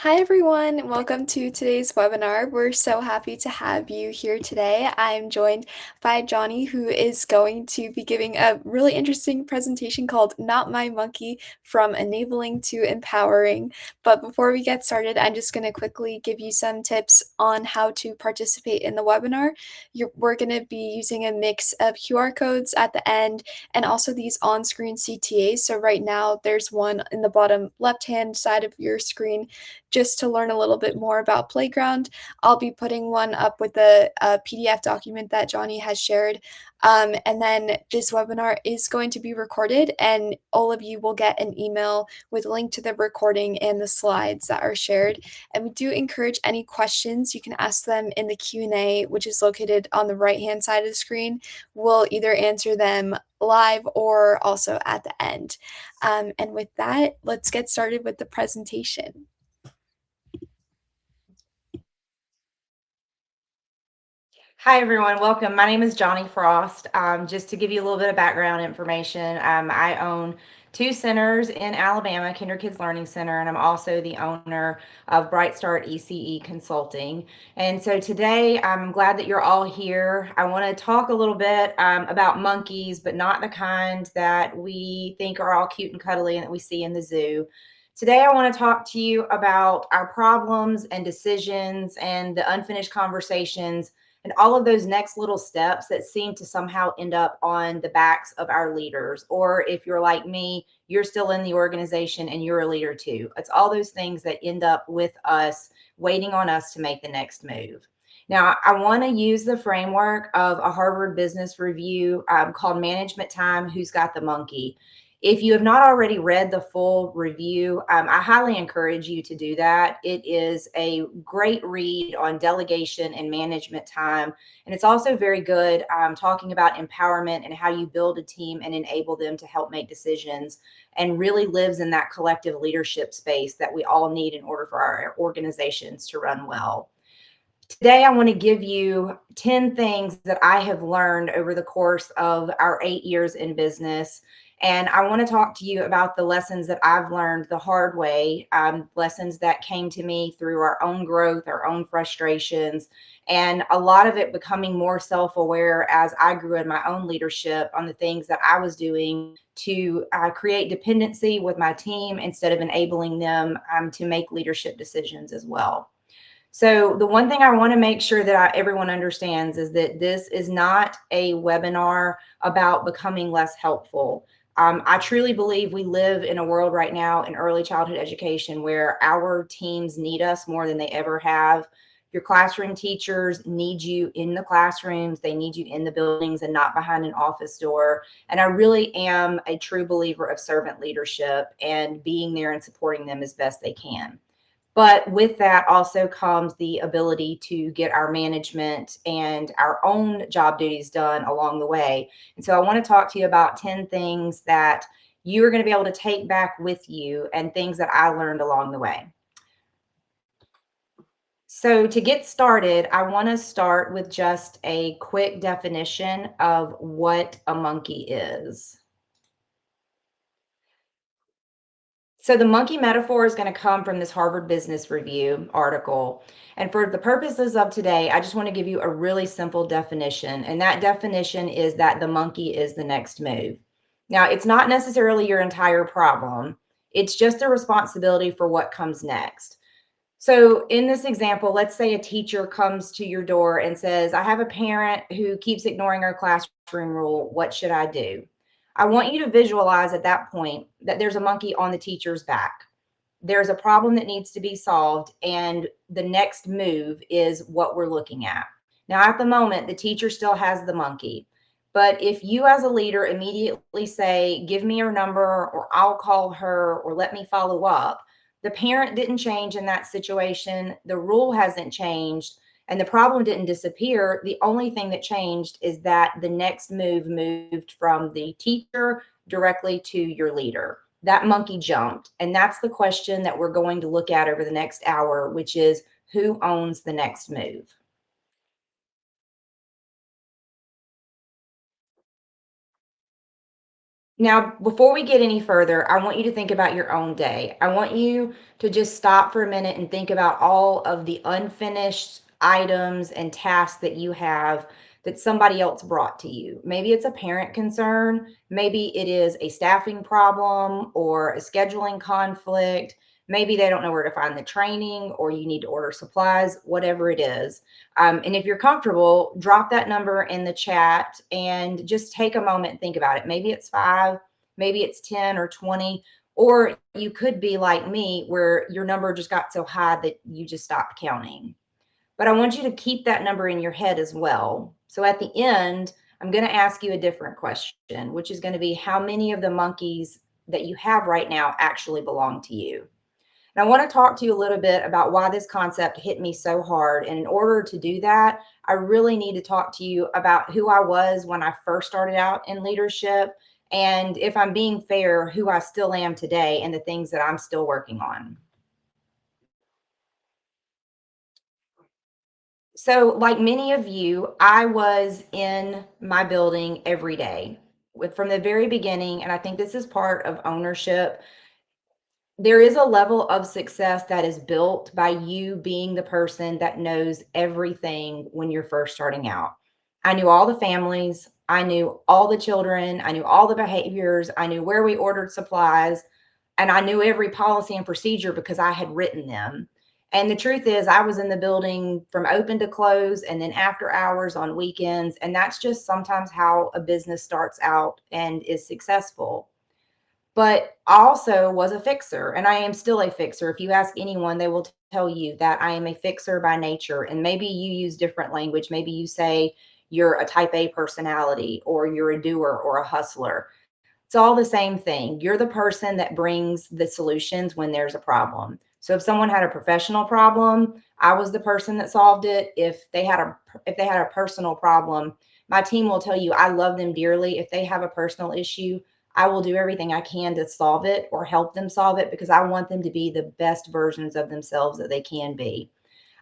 Hi everyone, welcome to today's webinar. We're so happy to have you here today. I'm joined by Johnny, who is going to be giving a really interesting presentation called Not My Monkey, From Enabling to Empowering. But before we get started, I'm just going to quickly give you some tips on how to participate in the webinar. We're going to be using a mix of QR codes at the end and also these on-screen CTAs. So right now there's one in the bottom left-hand side of your screen just to learn a little bit more about Playground. I'll be putting one up with a PDF document that Johnny has shared. And then this webinar is going to be recorded, and all of you will get an email with a link to the recording and the slides that are shared. And we do encourage any questions. You can ask them in the Q&A, which is located on the right-hand side of the screen. We'll either answer them live or also at the end. And with that, let's get started with the presentation. Hi, everyone. Welcome. My name is Johnnie Frost. Just to give you a little bit of background information, I own two centers in Alabama, Kinder Kids Learning Center, and I'm also the owner of Bright Start ECE Consulting. And so today, I'm glad that you're all here. I want to talk a little bit about monkeys, but not the kind that we think are all cute and cuddly and that we see in the zoo. Today, I want to talk to you about our problems and decisions and the unfinished conversations and all of those next little steps that seem to somehow end up on the backs of our leaders. Or if you're like me, you're still in the organization and you're a leader too. It's all those things that end up with us waiting on us to make the next move. Now, I want to use the framework of a Harvard Business Review called Management Time, Who's Got the Monkey? If you have not already read the full review, I highly encourage you to do that. It is a great read on delegation and management time. And it's also very good talking about empowerment and how you build a team and enable them to help make decisions, and really lives in that collective leadership space that we all need in order for our organizations to run well. Today, I want to give you 10 things that I have learned over the course of our 8 years in business. And I want to talk to you about the lessons that I've learned the hard way, lessons that came to me through our own growth, our own frustrations, and a lot of it becoming more self aware as I grew in my own leadership on the things that I was doing to create dependency with my team instead of enabling them to make leadership decisions as well. So the one thing I want to make sure that everyone understands is that this is not a webinar about becoming less helpful. I truly believe we live in a world right now in early childhood education where our teams need us more than they ever have. Your classroom teachers need you in the classrooms. They need you in the buildings and not behind an office door. And I really am a true believer of servant leadership and being there and supporting them as best they can. But with that also comes the ability to get our management and our own job duties done along the way. And so I want to talk to you about 10 things that you are going to be able to take back with you and things that I learned along the way. So to get started, I want to start with just a quick definition of what a monkey is. So the monkey metaphor is going to come from this Harvard Business Review article. And for the purposes of today, I just want to give you a really simple definition. And that definition is that the monkey is the next move. Now, it's not necessarily your entire problem. It's just a responsibility for what comes next. So in this example, let's say a teacher comes to your door and says, I have a parent who keeps ignoring our classroom rule. What should I do? I want you to visualize at that point that there's a monkey on the teacher's back. There's a problem that needs to be solved, and the next move is what we're looking at. Now, at the moment, the teacher still has the monkey. But if you, as a leader, immediately say, give me her number, or I'll call her, or let me follow up, the parent didn't change in that situation. The rule hasn't changed and the problem didn't disappear. The only thing that changed is that the next move moved from the teacher directly to your leader. That monkey jumped. And that's the question that we're going to look at over the next hour, which is who owns the next move? Now, before we get any further, I want you to think about your own day. I want you to just stop for a minute and think about all of the unfinished items and tasks that you have that somebody else brought to you. Maybe it's a parent concern, maybe it is a staffing problem or a scheduling conflict. Maybe they don't know where to find the training or you need to order supplies, whatever it is. And if you're comfortable, drop that number in the chat and just take a moment and think about it. Maybe it's five, maybe it's 10 or 20, or you could be like me where your number just got so high that you just stopped counting. But I want you to keep that number in your head as well. So at the end, I'm going to ask you a different question, which is going to be how many of the monkeys that you have right now actually belong to you? And I want to talk to you a little bit about why this concept hit me so hard. And in order to do that, I really need to talk to you about who I was when I first started out in leadership. And if I'm being fair, who I still am today and the things that I'm still working on. So, like many of you, I was in my building every day from the very beginning. And I think this is part of ownership. There is a level of success that is built by you being the person that knows everything when you're first starting out. I knew all the families, I knew all the children, I knew all the behaviors, I knew where we ordered supplies, and I knew every policy and procedure because I had written them. And the truth is, I was in the building from open to close and then after hours on weekends. And that's just sometimes how a business starts out and is successful. But I also was a fixer, and I am still a fixer. If you ask anyone, they will tell you that I am a fixer by nature. And maybe you use different language. Maybe you say you're a type A personality, or you're a doer or a hustler. It's all the same thing. You're the person that brings the solutions when there's a problem. So if someone had a professional problem, I was the person that solved it. If they had a personal problem, my team will tell you I love them dearly. If they have a personal issue, I will do everything I can to solve it or help them solve it because I want them to be the best versions of themselves that they can be.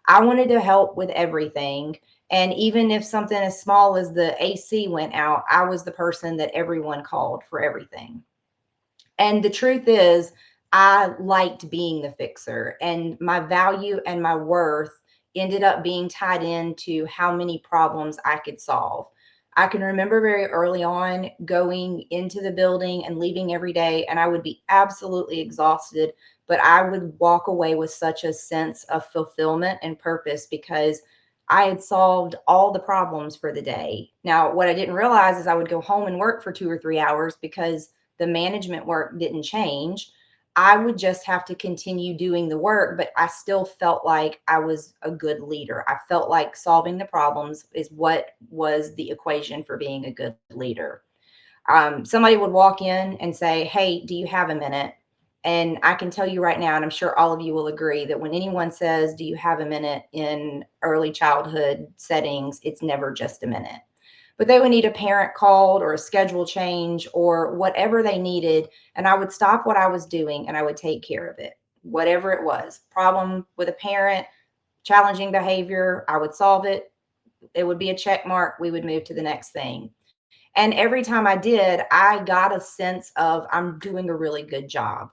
I wanted to help with everything. And even if something as small as the AC went out, I was the person that everyone called for everything. And the truth is, I liked being the fixer, and my value and my worth ended up being tied into how many problems I could solve. I can remember very early on going into the building and leaving every day, and I would be absolutely exhausted, but I would walk away with such a sense of fulfillment and purpose because I had solved all the problems for the day. Now, what I didn't realize is I would go home and work for 2 or 3 hours because the management work didn't change. I would just have to continue doing the work, but I still felt like I was a good leader. I felt like solving the problems is what was the equation for being a good leader. Somebody would walk in and say, "Hey, do you have a minute?" And I can tell you right now, and I'm sure all of you will agree, that when anyone says, "Do you have a minute?" in early childhood settings, it's never just a minute. But they would need a parent called or a schedule change or whatever they needed. And I would stop what I was doing and I would take care of it, whatever it was. Problem with a parent, challenging behavior, I would solve it. It would be a check mark. We would move to the next thing. And every time I did, I got a sense of I'm doing a really good job.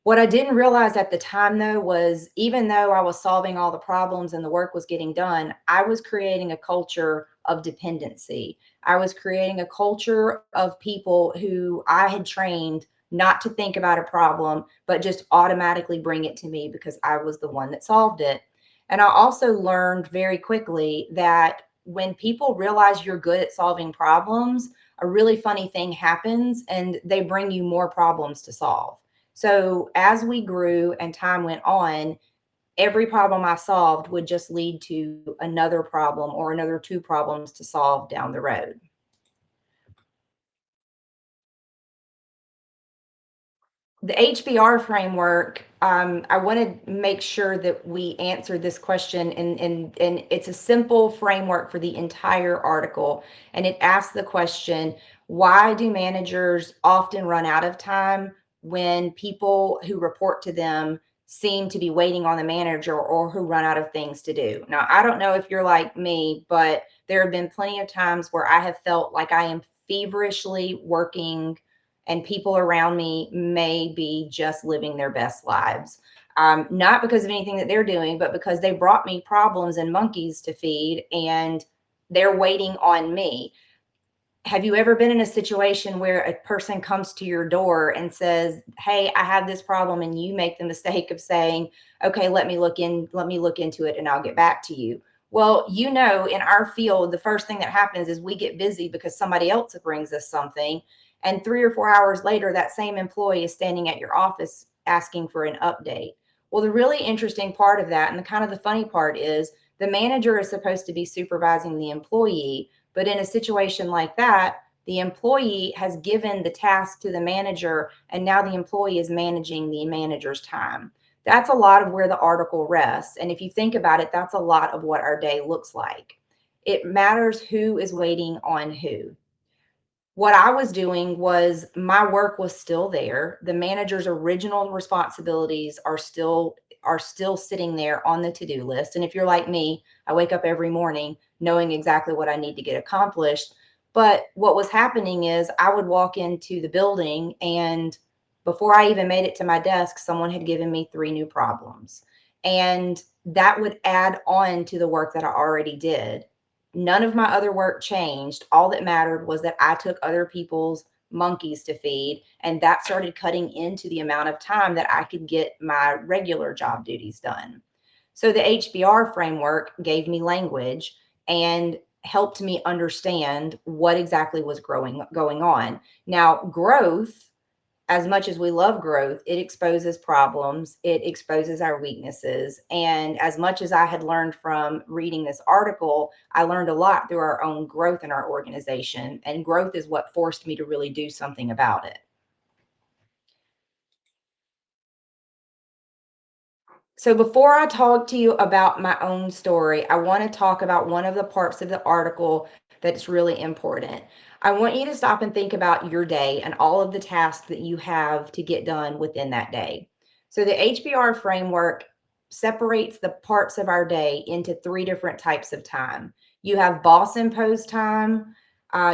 What I didn't realize at the time, though, was even though I was solving all the problems and the work was getting done, I was creating a culture of dependency. I was creating a culture of people who I had trained not to think about a problem, but just automatically bring it to me because I was the one that solved it. And I also learned very quickly that when people realize you're good at solving problems, a really funny thing happens and they bring you more problems to solve. So as we grew and time went on, every problem I solved would just lead to another problem or another two problems to solve down the road. The HBR framework, I want to make sure that we answer this question, and it's a simple framework for the entire article. And it asks the question, why do managers often run out of time when people who report to them seem to be waiting on the manager or who run out of things to do? Now, I don't know if you're like me, but there have been plenty of times where I have felt like I am feverishly working and people around me may be just living their best lives. Not because of anything that they're doing, but because they brought me problems and monkeys to feed, and they're waiting on me. Have you ever been in a situation where a person comes to your door and says, "Hey, I have this problem," and you make the mistake of saying, "Okay, let me look into it and I'll get back to you." Well, in our field, the first thing that happens is we get busy because somebody else brings us something, and 3 or 4 hours later that same employee is standing at your office asking for an update. Well, the really interesting part of that, and the kind of the funny part, is the manager is supposed to be supervising the employee, but in a situation like that, the employee has given the task to the manager, and now the employee is managing the manager's time. That's a lot of where the article rests. And if you think about it, that's a lot of what our day looks like. It matters who is waiting on who. What I was doing was my work was still there. The manager's original responsibilities are still sitting there on the to-do list. And if you're like me, I wake up every morning knowing exactly what I need to get accomplished. But what was happening is I would walk into the building, and before I even made it to my desk, someone had given me three new problems. And that would add on to the work that I already did. None of my other work changed. All that mattered was that I took other people's monkeys to feed, and that started cutting into the amount of time that I could get my regular job duties done. So the HBR framework gave me language and helped me understand what exactly was going on. Now, growth, as much as we love growth, it exposes problems, it exposes our weaknesses. And as much as I had learned from reading this article, I learned a lot through our own growth in our organization. And growth is what forced me to really do something about it. So, before I talk to you about my own story, I want to talk about one of the parts of the article that's really important. I want you to stop and think about your day and all of the tasks that you have to get done within that day. So, the HBR framework separates the parts of our day into three different types of time. You have boss imposed time,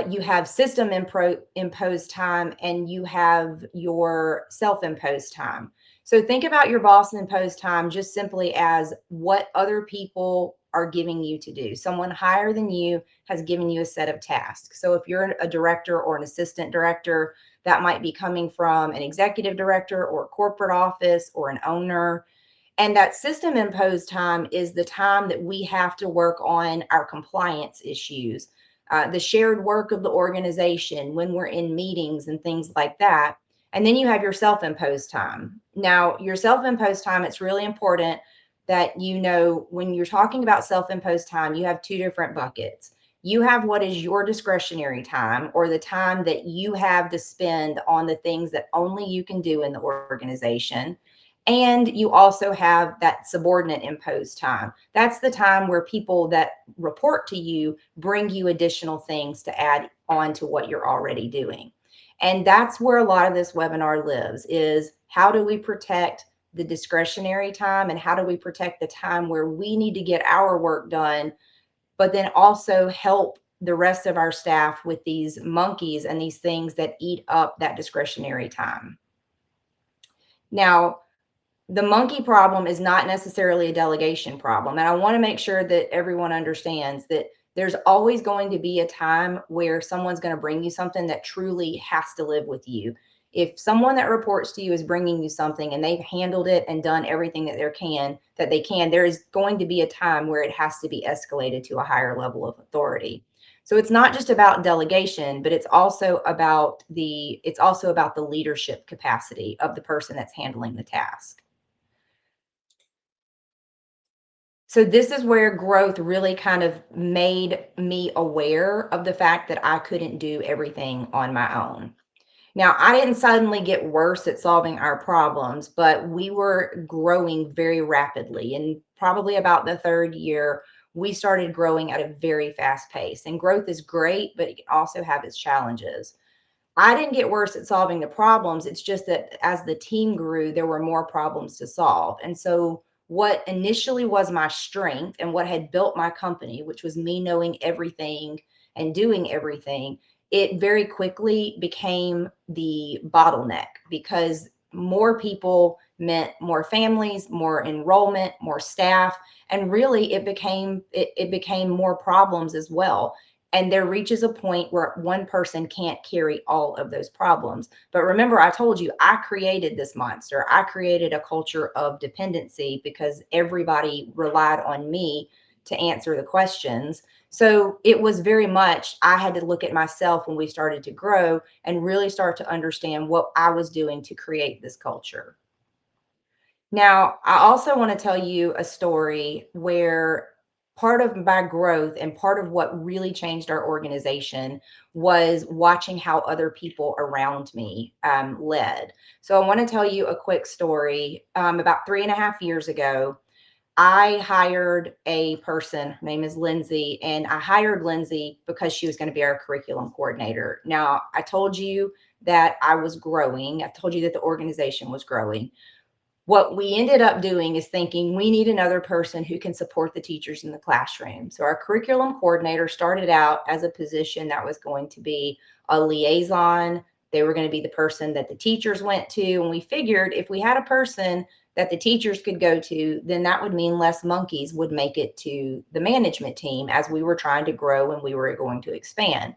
you have system imposed time, and you have your self imposed time. So think about your boss imposed time just simply as what other people are giving you to do. Someone higher than you has given you a set of tasks. So if you're a director or an assistant director, that might be coming from an executive director or a corporate office or an owner. And that system imposed time is the time that we have to work on our compliance issues, the shared work of the organization when we're in meetings and things like that. And then you have your self imposed time. Now, your self imposed time, it's really important that when you're talking about self imposed time, you have two different buckets. You have what is your discretionary time, or the time that you have to spend on the things that only you can do in the organization. And you also have that subordinate imposed time. That's the time where people that report to you bring you additional things to add on to what you're already doing. And that's where a lot of this webinar lives, is how do we protect the discretionary time, and how do we protect the time where we need to get our work done, but then also help the rest of our staff with these monkeys and these things that eat up that discretionary time. Now, the monkey problem is not necessarily a delegation problem. And I want to make sure that everyone understands that there's always going to be a time where someone's going to bring you something that truly has to live with you. If someone that reports to you is bringing you something and they've handled it and done everything that they can, there is going to be a time where it has to be escalated to a higher level of authority. So it's not just about delegation, but it's also about the leadership capacity of the person that's handling the task. So this is where growth really kind of made me aware of the fact that I couldn't do everything on my own. Now, I didn't suddenly get worse at solving our problems, but we were growing very rapidly. And probably about the third year, we started growing at a very fast pace. And growth is great, but it can also have its challenges. I didn't get worse at solving the problems. It's just that as the team grew, there were more problems to solve. And so, what initially was my strength and what had built my company, which was me knowing everything and doing everything, it very quickly became the bottleneck because more people meant more families, more enrollment, more staff, and really it became more problems as well. And there reaches a point where one person can't carry all of those problems. But remember, I told you I created this monster. I created a culture of dependency because everybody relied on me to answer the questions. So it was very much, I had to look at myself when we started to grow and really start to understand what I was doing to create this culture. Now, I also want to tell you a story where part of my growth and part of what really changed our organization was watching how other people around me led. So, I want to tell you a quick story. About 3.5 years ago, I hired a person. Her name is Lindsay, and I hired Lindsay because she was going to be our curriculum coordinator. Now, I told you that I was growing, I told you that the organization was growing. What we ended up doing is thinking we need another person who can support the teachers in the classroom. So our curriculum coordinator started out as a position that was going to be a liaison. They were going to be the person that the teachers went to. And we figured if we had a person that the teachers could go to, then that would mean less monkeys would make it to the management team as we were trying to grow and we were going to expand.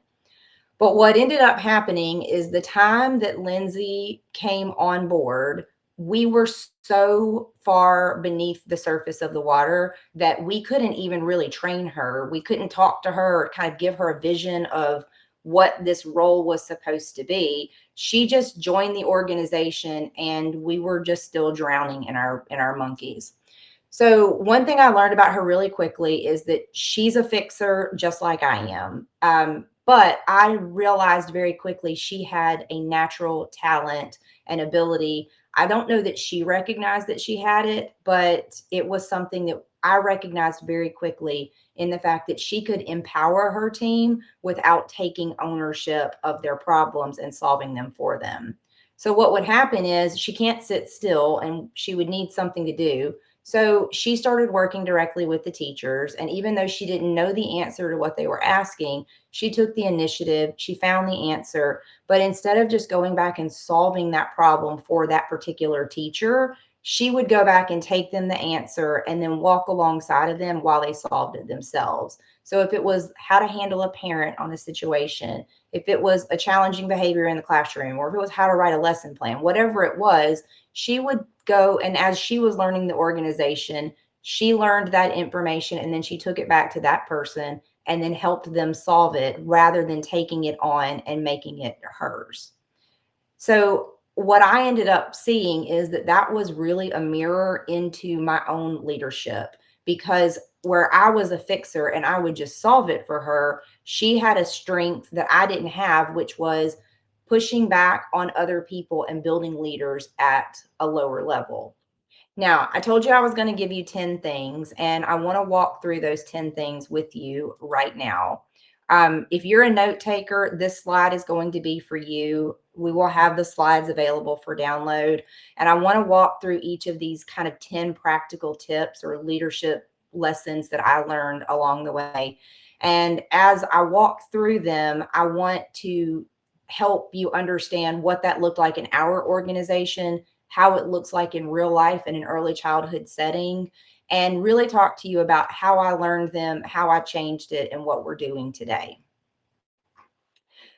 But what ended up happening is the time that Lindsay came on board, we were so far beneath the surface of the water that we couldn't even really train her. We couldn't talk to her or kind of give her a vision of what this role was supposed to be. She just joined the organization and we were just still drowning in our monkeys. So one thing I learned about her really quickly is that she's a fixer just like I am. But I realized very quickly she had a natural talent and ability. I don't know that she recognized that she had it, but it was something that I recognized very quickly in the fact that she could empower her team without taking ownership of their problems and solving them for them. So what would happen is she can't sit still and she would need something to do. So she started working directly with the teachers. And even though she didn't know the answer to what they were asking, she took the initiative, she found the answer. But instead of just going back and solving that problem for that particular teacher, she would go back and take them the answer and then walk alongside of them while they solved it themselves. So if it was how to handle a parent on a situation, if it was a challenging behavior in the classroom, or if it was how to write a lesson plan, whatever it was, she would go, and as she was learning the organization, she learned that information and then she took it back to that person and then helped them solve it rather than taking it on and making it hers. So what I ended up seeing is that that was really a mirror into my own leadership because where I was a fixer and I would just solve it for her, she had a strength that I didn't have, which was pushing back on other people and building leaders at a lower level. Now, I told you I was going to give you 10 things, and I want to walk through those 10 things with you right now. If you're a note taker, this slide is going to be for you. We will have the slides available for download. And I want to walk through each of these kind of 10 practical tips or leadership lessons that I learned along the way. And as I walk through them, I want to help you understand what that looked like in our organization, how it looks like in real life in an early childhood setting, and really talk to you about how I learned them, how I changed it, and what we're doing today.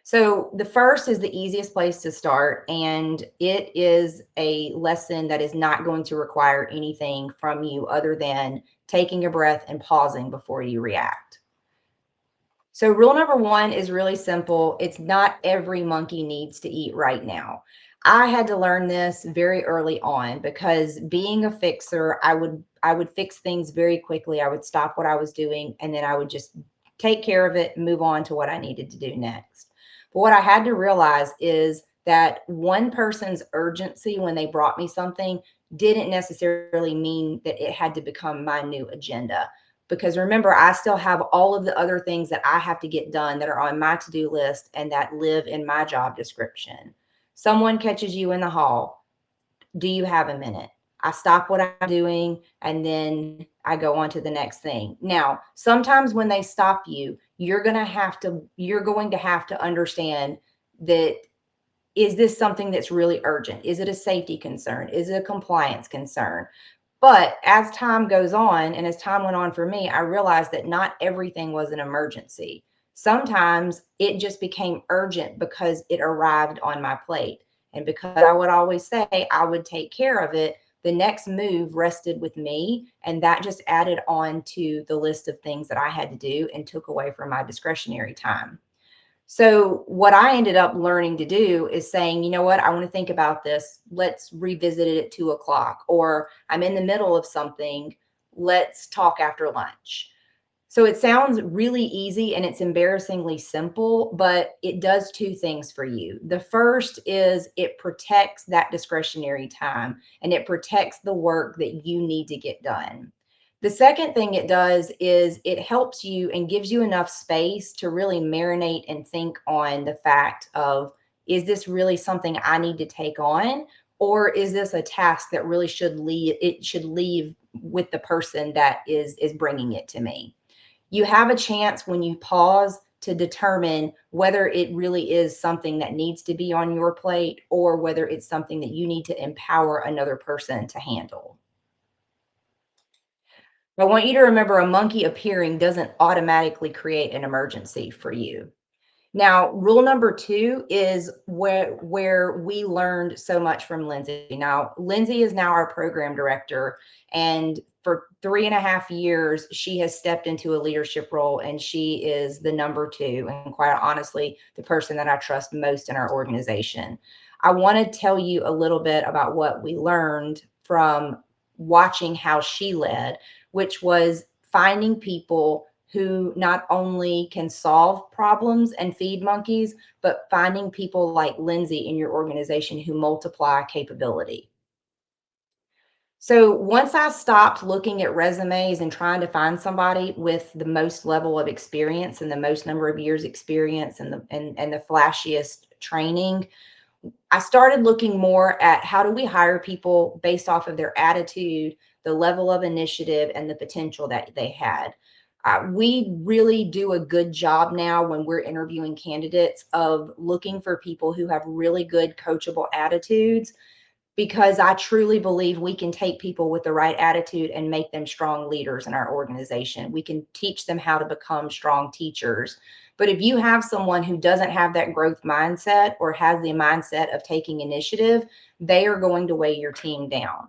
So, the first is the easiest place to start, and it is a lesson that is not going to require anything from you other than taking a breath and pausing before you react. So, rule number one is really simple. It's not every monkey needs to eat right now. I had to learn this very early on because being a fixer, I would fix things very quickly. I would stop what I was doing and then I would just take care of it and move on to what I needed to do next. But what I had to realize is that one person's urgency when they brought me something didn't necessarily mean that it had to become my new agenda, because remember, I still have all of the other things that I have to get done that are on my to-do list and that live in my job description. Someone catches you in the hall. Do you have a minute? I stop what I'm doing and then I go on to the next thing. Now, sometimes when they stop you, you're going to have to understand that, is this something that's really urgent? Is it a safety concern? Is it a compliance concern? But as time goes on, and as time went on for me, I realized that not everything was an emergency. Sometimes it just became urgent because it arrived on my plate. And because I would always say I would take care of it, the next move rested with me. And that just added on to the list of things that I had to do and took away from my discretionary time. So, what I ended up learning to do is saying, you know what, I want to think about this. Let's revisit it at 2 o'clock, or I'm in the middle of something. Let's talk after lunch. So, it sounds really easy and it's embarrassingly simple, but it does two things for you. The first is it protects that discretionary time and it protects the work that you need to get done. The second thing it does is it helps you and gives you enough space to really marinate and think on the fact of, is this really something I need to take on, or is this a task that really should leave with the person that is bringing it to me? You have a chance when you pause to determine whether it really is something that needs to be on your plate or whether it's something that you need to empower another person to handle. I want you to remember, a monkey appearing doesn't automatically create an emergency for you. Now, rule number two is where we learned so much from Lindsay. Now, Lindsay is now our program director, and for 3.5 years, she has stepped into a leadership role, and she is the number two, and quite honestly, the person that I trust most in our organization. I want to tell you a little bit about what we learned from watching how she led, which was finding people who not only can solve problems and feed monkeys, but finding people like Lindsay in your organization who multiply capability. So once I stopped looking at resumes and trying to find somebody with the most level of experience and the most number of years experience and the flashiest training, I started looking more at, how do we hire people based off of their attitude, the level of initiative, and the potential that they had. We really do a good job now when we're interviewing candidates of looking for people who have really good coachable attitudes, because I truly believe we can take people with the right attitude and make them strong leaders in our organization. We can teach them how to become strong teachers. But if you have someone who doesn't have that growth mindset or has the mindset of taking initiative, they are going to weigh your team down.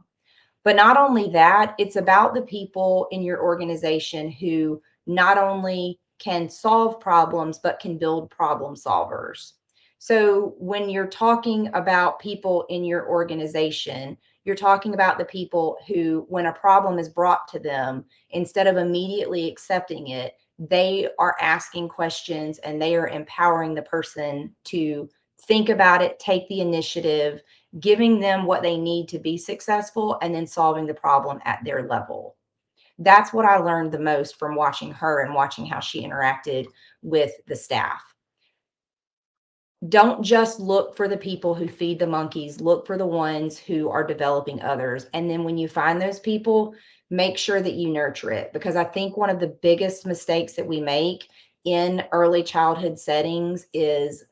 But not only that, it's about the people in your organization who not only can solve problems, but can build problem solvers. So when you're talking about people in your organization, you're talking about the people who, when a problem is brought to them, instead of immediately accepting it, they are asking questions and they are empowering the person to think about it, take the initiative, giving them what they need to be successful, and then solving the problem at their level. That's what I learned the most from watching her and watching how she interacted with the staff. Don't just look for the people who feed the monkeys, look for the ones who are developing others. And then when you find those people, make sure that you nurture it. Because I think one of the biggest mistakes that we make in early childhood settings is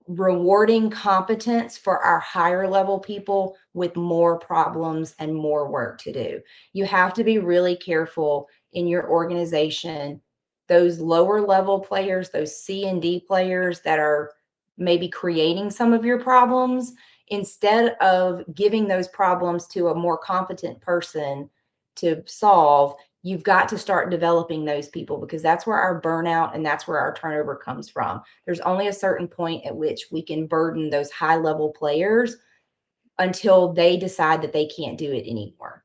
rewarding competence for our higher level people with more problems and more work to do. You have to be really careful in your organization. Those lower level players, those C and D players that are maybe creating some of your problems, instead of giving those problems to a more competent person to solve, you've got to start developing those people, because that's where our burnout and that's where our turnover comes from. There's only a certain point at which we can burden those high level players until they decide that they can't do it anymore.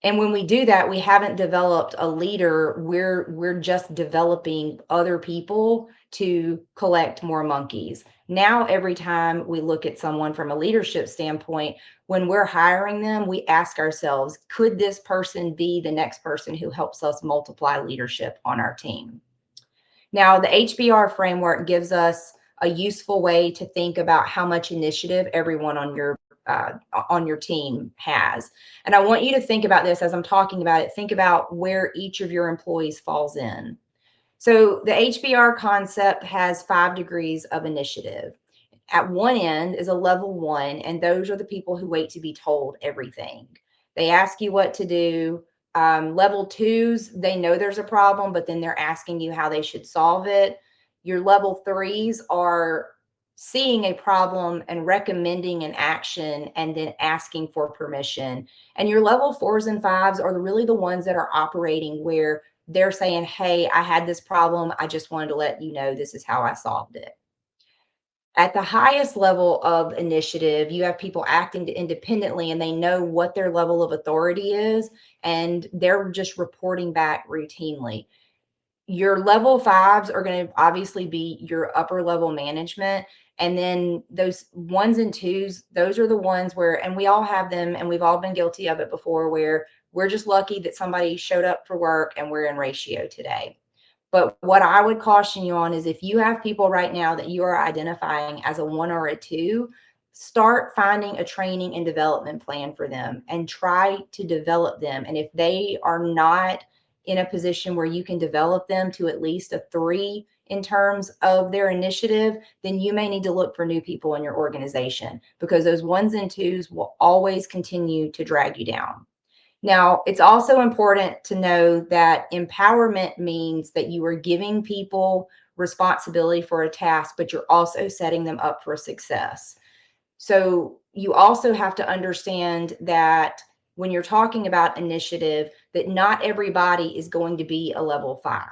And when we do that, we haven't developed a leader. We're just developing other people to collect more monkeys. Now, every time we look at someone from a leadership standpoint, when we're hiring them, we ask ourselves, could this person be the next person who helps us multiply leadership on our team? Now, the HBR framework gives us a useful way to think about how much initiative everyone on your on your team has. And I want you to think about this as I'm talking about it. Think about where each of your employees falls in. So the HBR concept has 5 degrees of initiative. At one end is a level 1, and those are the people who wait to be told everything. They ask you what to do. Level 2s, they know there's a problem, but then they're asking you how they should solve it. Your level 3s are seeing a problem and recommending an action and then asking for permission. And your level 4s and 5s are really the ones that are operating where they're saying, hey, I had this problem. I just wanted to let you know this is how I solved it. At the highest level of initiative, you have people acting independently and they know what their level of authority is, and they're just reporting back routinely. Your level 5s are going to obviously be your upper level management. And then those 1s and 2s, those are the ones where, and we all have them and we've all been guilty of it before, where we're just lucky that somebody showed up for work and we're in ratio today. But what I would caution you on is if you have people right now that you are identifying as a 1 or a 2, start finding a training and development plan for them and try to develop them. And if they are not in a position where you can develop them to at least a 3 in terms of their initiative, then you may need to look for new people in your organization, because those 1s and 2s will always continue to drag you down. Now, it's also important to know that empowerment means that you are giving people responsibility for a task, but you're also setting them up for success. So you also have to understand that when you're talking about initiative, that not everybody is going to be a level 5.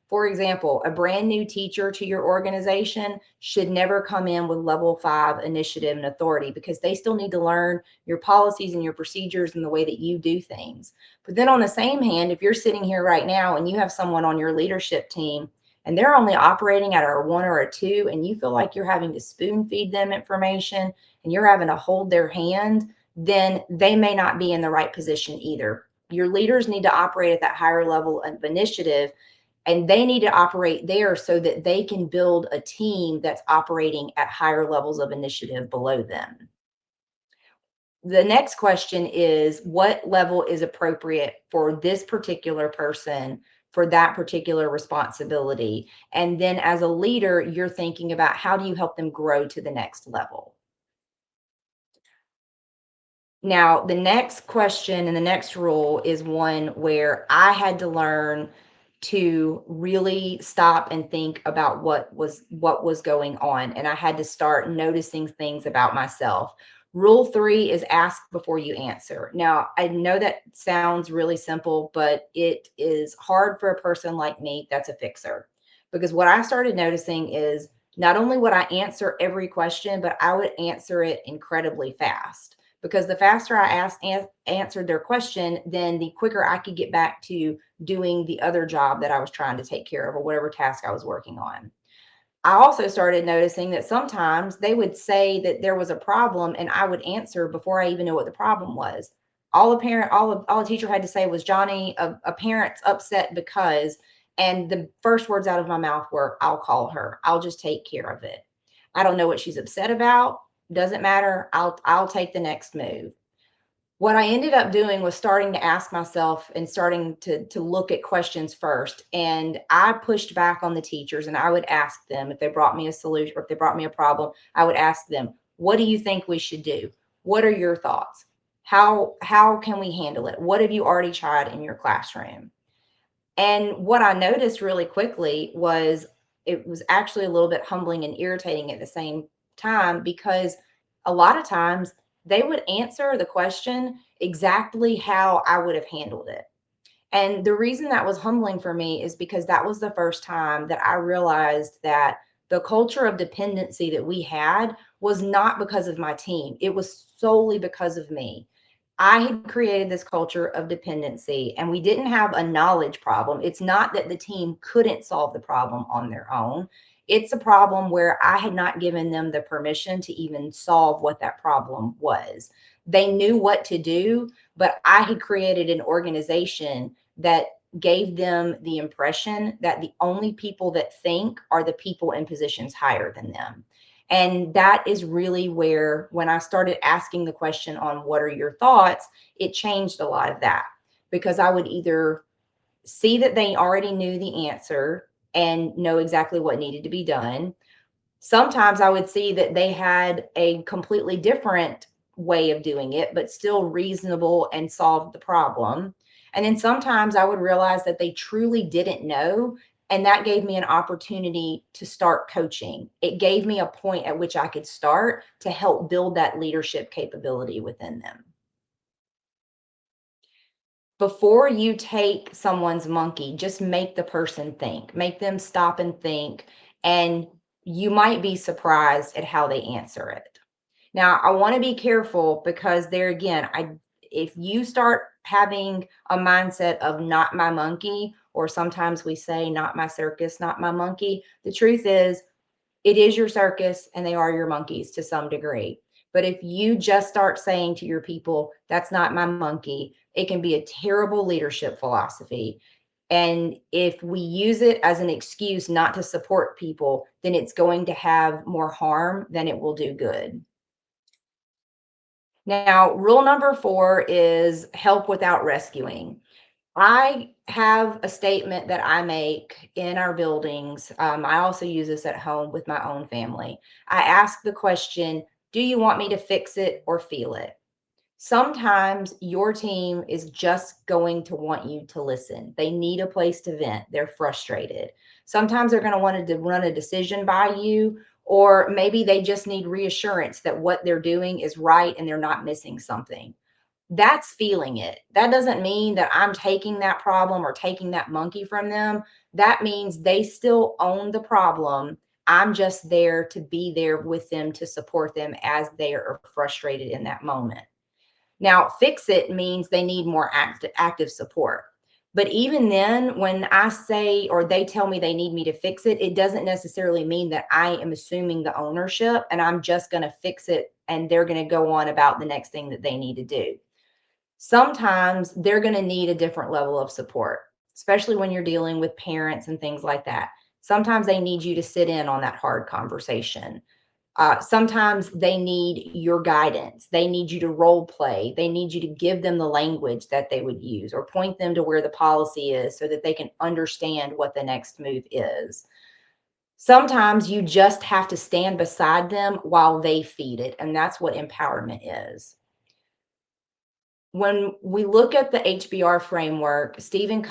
For example, a brand new teacher to your organization should never come in with level 5 initiative and authority, because they still need to learn your policies and your procedures and the way that you do things. But then on the same hand, if you're sitting here right now and you have someone on your leadership team and they're only operating at a 1 or a 2, and you feel like you're having to spoon feed them information and you're having to hold their hand, then they may not be in the right position either. Your leaders need to operate at that higher level of initiative, and they need to operate there so that they can build a team that's operating at higher levels of initiative below them. The next question is, what level is appropriate for this particular person for that particular responsibility? And then as a leader, you're thinking about how do you help them grow to the next level? Now, the next question and the next rule is one where I had to learn to really stop and think about what was going on, and I had to start noticing things about myself. Rule 3 is ask before you answer. Now, I know that sounds really simple, but it is hard for a person like me that's a fixer. Because what I started noticing is not only would I answer every question, but I would answer it incredibly fast, because the faster I answered their question, then the quicker I could get back to doing the other job that I was trying to take care of, or whatever task I was working on. I also started noticing that sometimes they would say that there was a problem and I would answer before I even knew what the problem was. All a teacher had to say was, Johnny, a parent's upset because, and the first words out of my mouth were, I'll call her. I'll just take care of it. I don't know what she's upset about. Doesn't matter. I'll take the next move. What I ended up doing was starting to ask myself and starting to look at questions first. And I pushed back on the teachers, and I would ask them if they brought me a solution or if they brought me a problem. I would ask them, what do you think we should do? What are your thoughts? How can we handle it? What have you already tried in your classroom? And what I noticed really quickly was it was actually a little bit humbling and irritating at the same time, because a lot of times they would answer the question exactly how I would have handled it. And the reason that was humbling for me is because that was the first time that I realized that the culture of dependency that we had was not because of my team, it was solely because of me. I had created this culture of dependency, and we didn't have a knowledge problem. It's not that the team couldn't solve the problem on their own. It's a problem where I had not given them the permission to even solve what that problem was. They knew what to do, but I had created an organization that gave them the impression that the only people that think are the people in positions higher than them. And that is really where, when I started asking the question on what are your thoughts, it changed a lot of that, because I would either see that they already knew the answer and know exactly what needed to be done. Sometimes I would see that they had a completely different way of doing it, but still reasonable and solved the problem. And then sometimes I would realize that they truly didn't know. And that gave me an opportunity to start coaching. It gave me a point at which I could start to help build that leadership capability within them. Before you take someone's monkey, just make the person think, make them stop and think, and you might be surprised at how they answer it. Now, I want to be careful, because there again, if you start having a mindset of not my monkey, or sometimes we say not my circus, not my monkey, the truth is it is your circus and they are your monkeys to some degree. But if you just start saying to your people, that's not my monkey, it can be a terrible leadership philosophy. And if we use it as an excuse not to support people, then it's going to have more harm than it will do good. Now, rule number 4 is help without rescuing. I have a statement that I make in our buildings. I also use this at home with my own family. I ask the question, do you want me to fix it or feel it? Sometimes your team is just going to want you to listen. They need a place to vent. They're frustrated. Sometimes they're going to want to run a decision by you, or maybe they just need reassurance that what they're doing is right and they're not missing something. That's feeling it. That doesn't mean that I'm taking that problem or taking that monkey from them. That means they still own the problem. I'm just there to be there with them to support them as they are frustrated in that moment. Now, fix it means they need more active support. But even then, when I say or they tell me they need me to fix it, it doesn't necessarily mean that I am assuming the ownership and I'm just going to fix it and they're going to go on about the next thing that they need to do. Sometimes they're going to need a different level of support, especially when you're dealing with parents and things like that. Sometimes they need you to sit in on that hard conversation. Sometimes they need your guidance. They need you to role play. They need you to give them the language that they would use or point them to where the policy is so that they can understand what the next move is. Sometimes you just have to stand beside them while they feed it. And that's what empowerment is. When we look at the HBR framework, Stephen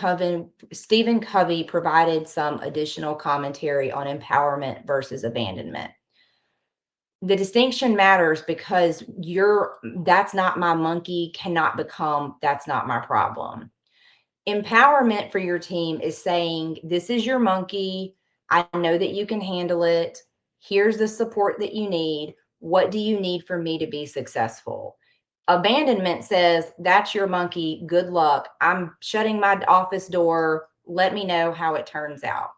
Covey provided some additional commentary on empowerment versus abandonment. The distinction matters because that's not my monkey cannot become that's not my problem. Empowerment for your team is saying, this is your monkey. I know that you can handle it. Here's the support that you need. What do you need for me to be successful? Abandonment says, that's your monkey. Good luck. I'm shutting my office door. Let me know how it turns out.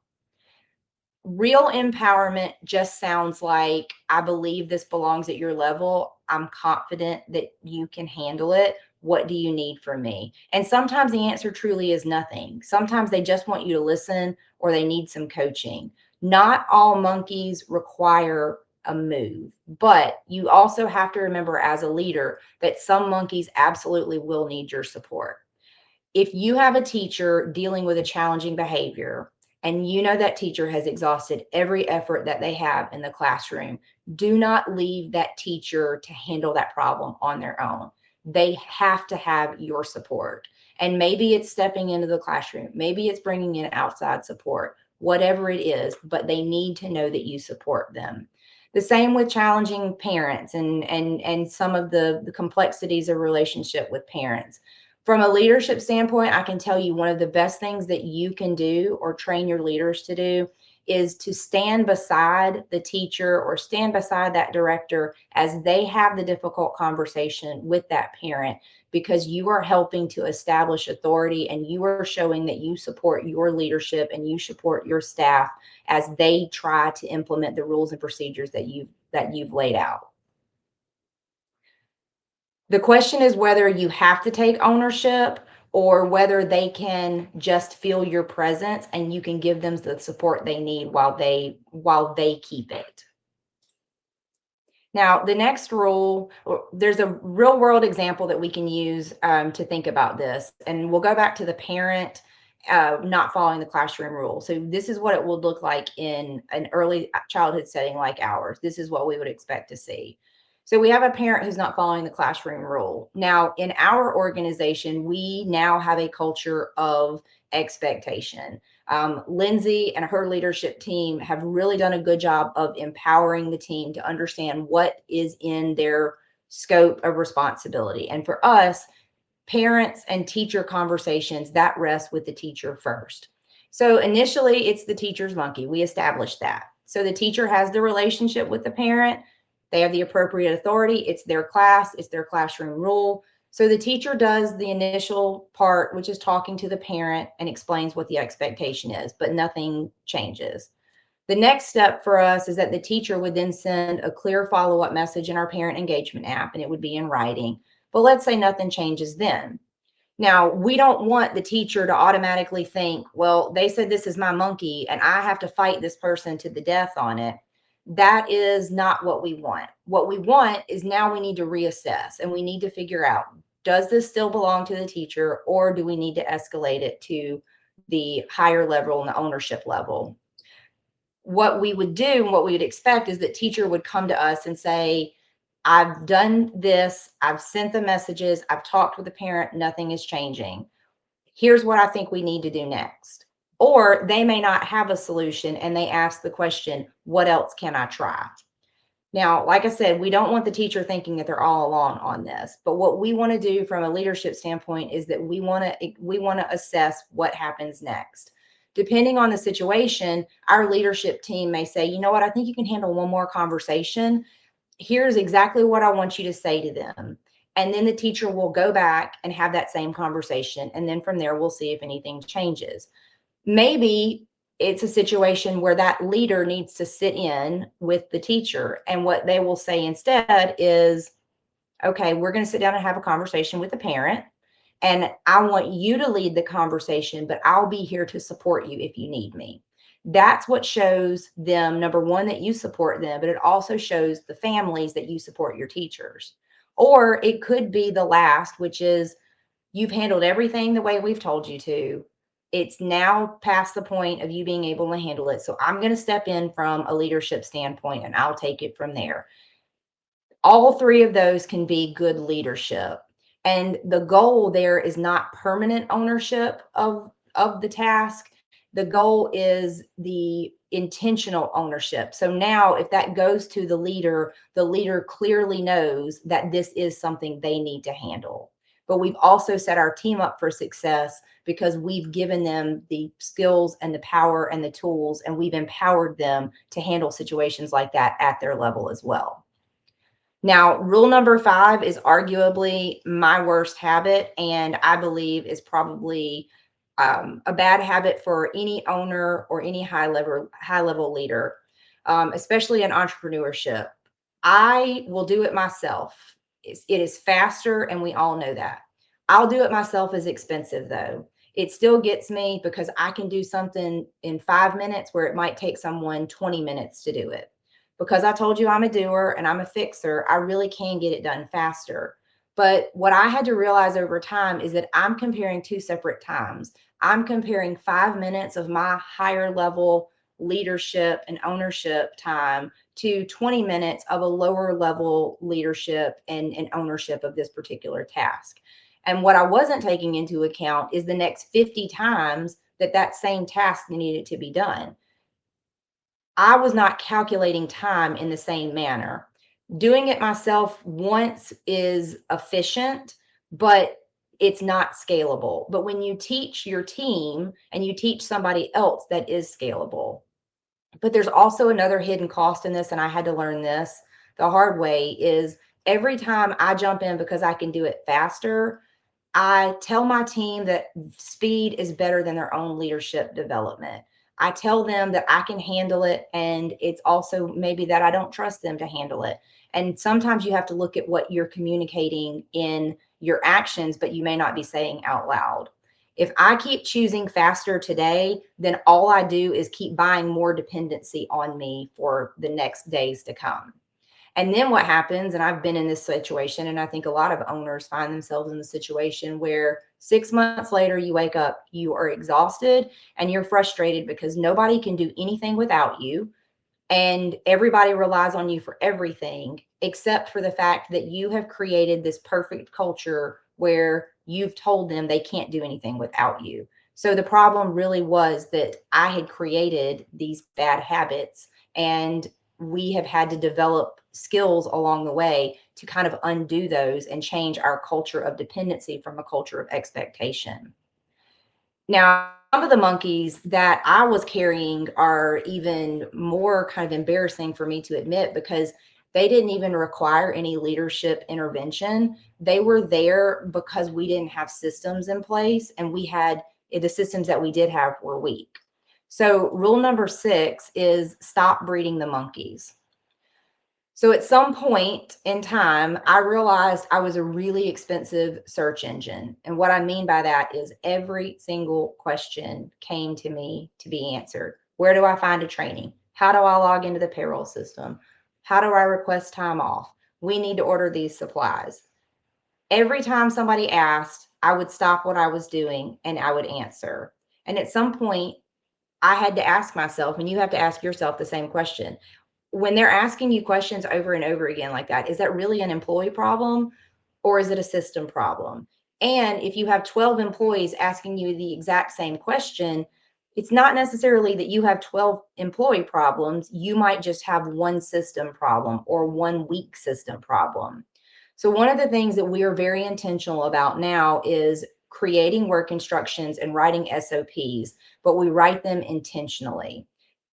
Real empowerment just sounds like, I believe this belongs at your level. I'm confident that you can handle it. What do you need from me? And sometimes the answer truly is nothing. Sometimes they just want you to listen or they need some coaching. Not all monkeys require a move, but you also have to remember as a leader that some monkeys absolutely will need your support. If you have a teacher dealing with a challenging behavior and you know that teacher has exhausted every effort that they have in the classroom, do not leave that teacher to handle that problem on their own. They have to have your support. And maybe it's stepping into the classroom, maybe it's bringing in outside support, whatever it is, but they need to know that you support them. The same with challenging parents and some of the complexities of relationship with parents. From a leadership standpoint, I can tell you one of the best things that you can do or train your leaders to do is to stand beside the teacher or stand beside that director as they have the difficult conversation with that parent, because you are helping to establish authority and you are showing that you support your leadership and you support your staff as they try to implement the rules and procedures that you've laid out. The question is whether you have to take ownership or whether they can just feel your presence and you can give them the support they need while they keep it. Now, the next rule, there's a real world example that we can use to think about this. And we'll go back to the parent not following the classroom rule. So, this is what it would look like in an early childhood setting like ours. This is what we would expect to see. So, we have a parent who's not following the classroom rule. Now, in our organization, we now have a culture of expectation. Lindsay and her leadership team have really done a good job of empowering the team to understand what is in their scope of responsibility. And for us, parents and teacher conversations, that rests with the teacher first. So initially, it's the teacher's monkey. We established that. So the teacher has the relationship with the parent. They have the appropriate authority. It's their class, it's their classroom rule. So the teacher does the initial part, which is talking to the parent and explains what the expectation is, but nothing changes. The next step for us is that the teacher would then send a clear follow up message in our parent engagement app, and it would be in writing. But let's say nothing changes then. Now, we don't want the teacher to automatically think, well, they said this is my monkey and I have to fight this person to the death on it. That is not what we want. What we want is now we need to reassess and we need to figure out, does this still belong to the teacher, or do we need to escalate it to the higher level and the ownership level? What we would do and what we would expect is that teacher would come to us and say, I've done this, I've sent the messages, I've talked with the parent, nothing is changing. Here's what I think we need to do next. Or they may not have a solution and they ask the question, what else can I try? Now, like I said, we don't want the teacher thinking that they're all alone on this. But what we want to do from a leadership standpoint is that we want to assess what happens next. Depending on the situation, our leadership team may say, you know what, I think you can handle one more conversation. Here's exactly what I want you to say to them. And then the teacher will go back and have that same conversation. And then from there, we'll see if anything changes. Maybe it's a situation where that leader needs to sit in with the teacher. And what they will say instead is, okay, we're going to sit down and have a conversation with the parent. And I want you to lead the conversation, but I'll be here to support you if you need me. That's what shows them, number one, that you support them, but it also shows the families that you support your teachers. Or it could be the last, which is you've handled everything the way we've told you to. It's now past the point of you being able to handle it. So I'm going to step in from a leadership standpoint and I'll take it from there. All three of those can be good leadership. And the goal there is not permanent ownership of the task. The goal is the intentional ownership. So now if that goes to the leader clearly knows that this is something they need to handle. But we've also set our team up for success because we've given them the skills and the power and the tools, and we've empowered them to handle situations like that at their level as well. Now, rule number 5 is arguably my worst habit, and I believe is probably a bad habit for any owner or any high level leader, especially in entrepreneurship. I will do it myself. It is faster, and we all know that. I'll do it myself is expensive though. It still gets me because I can do something in 5 minutes where it might take someone 20 minutes to do it. Because I told you I'm a doer and I'm a fixer, I really can get it done faster. But what I had to realize over time is that I'm comparing two separate times. I'm comparing 5 minutes of my higher level leadership and ownership time to 20 minutes of a lower level leadership and ownership of this particular task. And what I wasn't taking into account is the next 50 times that that same task needed to be done. I was not calculating time in the same manner. Doing it myself once is efficient, but it's not scalable. But when you teach your team and you teach somebody else, that is scalable. But there's also another hidden cost in this, and I had to learn this the hard way is every time I jump in because I can do it faster, I tell my team that speed is better than their own leadership development. I tell them that I can handle it, and it's also maybe that I don't trust them to handle it. And sometimes you have to look at what you're communicating in your actions, but you may not be saying out loud. If I keep choosing faster today, then all I do is keep buying more dependency on me for the next days to come. And then what happens, and I've been in this situation, and I think a lot of owners find themselves in the situation where 6 months later, you wake up, you are exhausted and you're frustrated because nobody can do anything without you. And everybody relies on you for everything, except for the fact that you have created this perfect culture where you've told them they can't do anything without you. So the problem really was that I had created these bad habits, and we have had to develop skills along the way to kind of undo those and change our culture of dependency from a culture of expectation. Now, some of the monkeys that I was carrying are even more kind of embarrassing for me to admit because they didn't even require any leadership intervention. They were there because we didn't have systems in place, and we had the systems that we did have were weak. So, rule number 6 is stop breeding the monkeys. So at some point in time, I realized I was a really expensive search engine. And what I mean by that is every single question came to me to be answered. Where do I find a training? How do I log into the payroll system? How do I request time off? We need to order these supplies. Every time somebody asked, I would stop what I was doing and I would answer. And at some point, I had to ask myself, and you have to ask yourself the same question, when they're asking you questions over and over again like that, is that really an employee problem or is it a system problem? And if you have 12 employees asking you the exact same question, it's not necessarily that you have 12 employee problems. You might just have one system problem or one weak system problem. So, one of the things that we are very intentional about now is creating work instructions and writing SOPs, but we write them intentionally.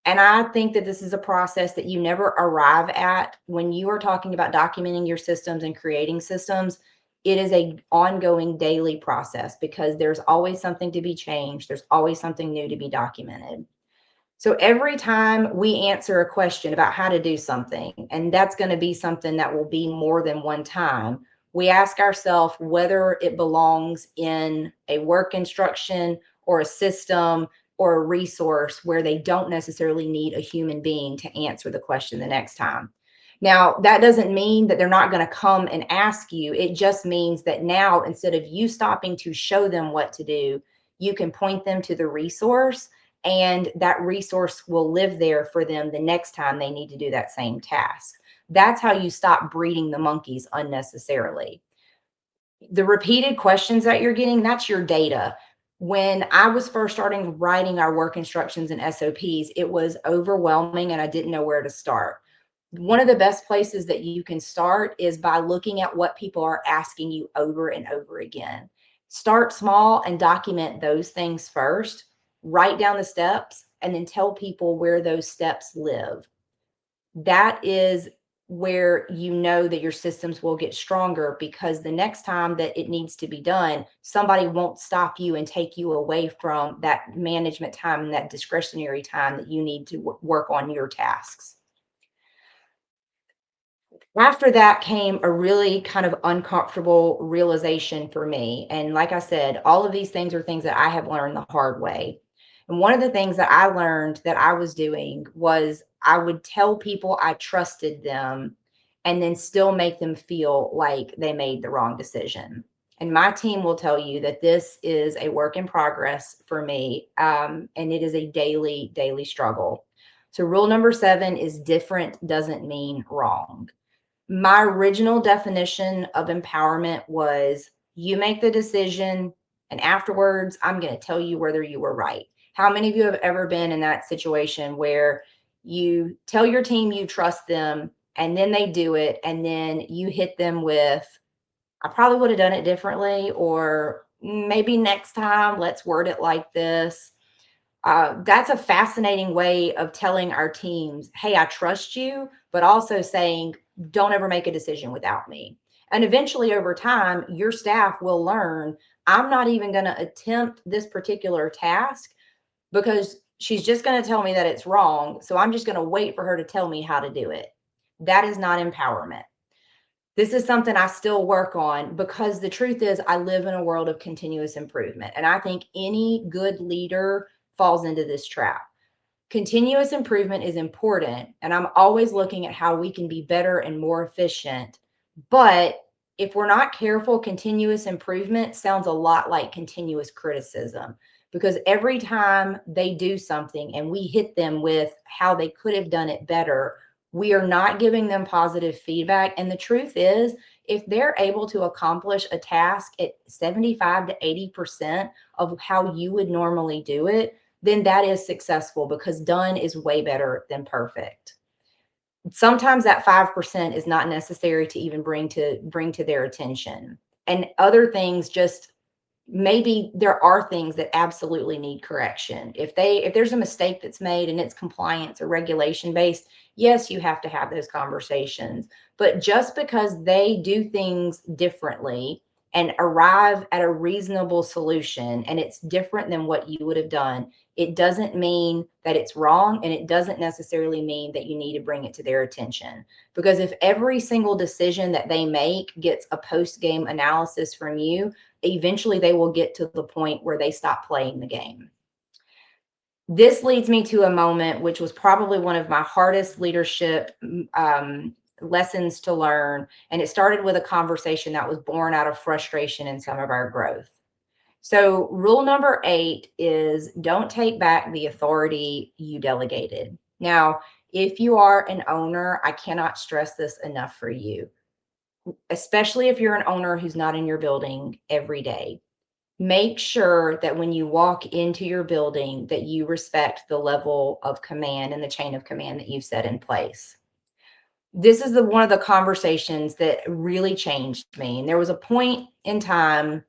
And I think that this is a process that you never arrive at when you are talking about documenting your systems and creating systems. It is a ongoing daily process because there's always something to be changed. There's always something new to be documented. So every time we answer a question about how to do something, and that's going to be something that will be more than one time, we ask ourselves whether it belongs in a work instruction or a system or a resource where they don't necessarily need a human being to answer the question the next time. Now, that doesn't mean that they're not going to come and ask you. It just means that now, instead of you stopping to show them what to do, you can point them to the resource, and that resource will live there for them the next time they need to do that same task. That's how you stop breeding the monkeys unnecessarily. The repeated questions that you're getting, that's your data. When I was first starting writing our work instructions and SOPs, it was overwhelming and I didn't know where to start. One of the best places that you can start is by looking at what people are asking you over and over again. Start small and document those things first. Write down the steps and then tell people where those steps live. That is where you know that your systems will get stronger because the next time that it needs to be done, somebody won't stop you and take you away from that management time and that discretionary time that you need to work on your tasks. After that came a really kind of uncomfortable realization for me. And like I said, all of these things are things that I have learned the hard way. And one of the things that I learned that I was doing was I would tell people I trusted them and then still make them feel like they made the wrong decision. And my team will tell you that this is a work in progress for me. And it is a daily, daily struggle. So, rule number 7 is different doesn't mean wrong. My original definition of empowerment was you make the decision, and afterwards, I'm going to tell you whether you were right. How many of you have ever been in that situation where you tell your team you trust them and then they do it, and then you hit them with, I probably would have done it differently, or maybe next time, let's word it like this. That's a fascinating way of telling our teams, hey, I trust you, but also saying, don't ever make a decision without me. And eventually, over time, your staff will learn I'm not even going to attempt this particular task because she's just going to tell me that it's wrong. So I'm just going to wait for her to tell me how to do it. That is not empowerment. This is something I still work on because the truth is, I live in a world of continuous improvement. And I think any good leader falls into this trap. Continuous improvement is important, and I'm always looking at how we can be better and more efficient. But if we're not careful, continuous improvement sounds a lot like continuous criticism, because every time they do something and we hit them with how they could have done it better, we are not giving them positive feedback. And the truth is, if they're able to accomplish a task at 75 to 80% of how you would normally do it, then that is successful, because done is way better than perfect. Sometimes that 5% is not necessary to even bring to their attention. And other things, just maybe there are things that absolutely need correction. If there's a mistake that's made and it's compliance or regulation based, yes, you have to have those conversations. But just because they do things differently and arrive at a reasonable solution and it's different than what you would have done, it doesn't mean that it's wrong, and it doesn't necessarily mean that you need to bring it to their attention. Because if every single decision that they make gets a post game analysis from you, eventually they will get to the point where they stop playing the game. This leads me to a moment which was probably one of my hardest leadership lessons to learn. And it started with a conversation that was born out of frustration in some of our growth. So, rule number 8 is don't take back the authority you delegated. Now, if you are an owner, I cannot stress this enough for you, especially if you're an owner who's not in your building every day. Make sure that when you walk into your building that you respect the level of command and the chain of command that you've set in place. This is one of the conversations that really changed me. And there was a point in time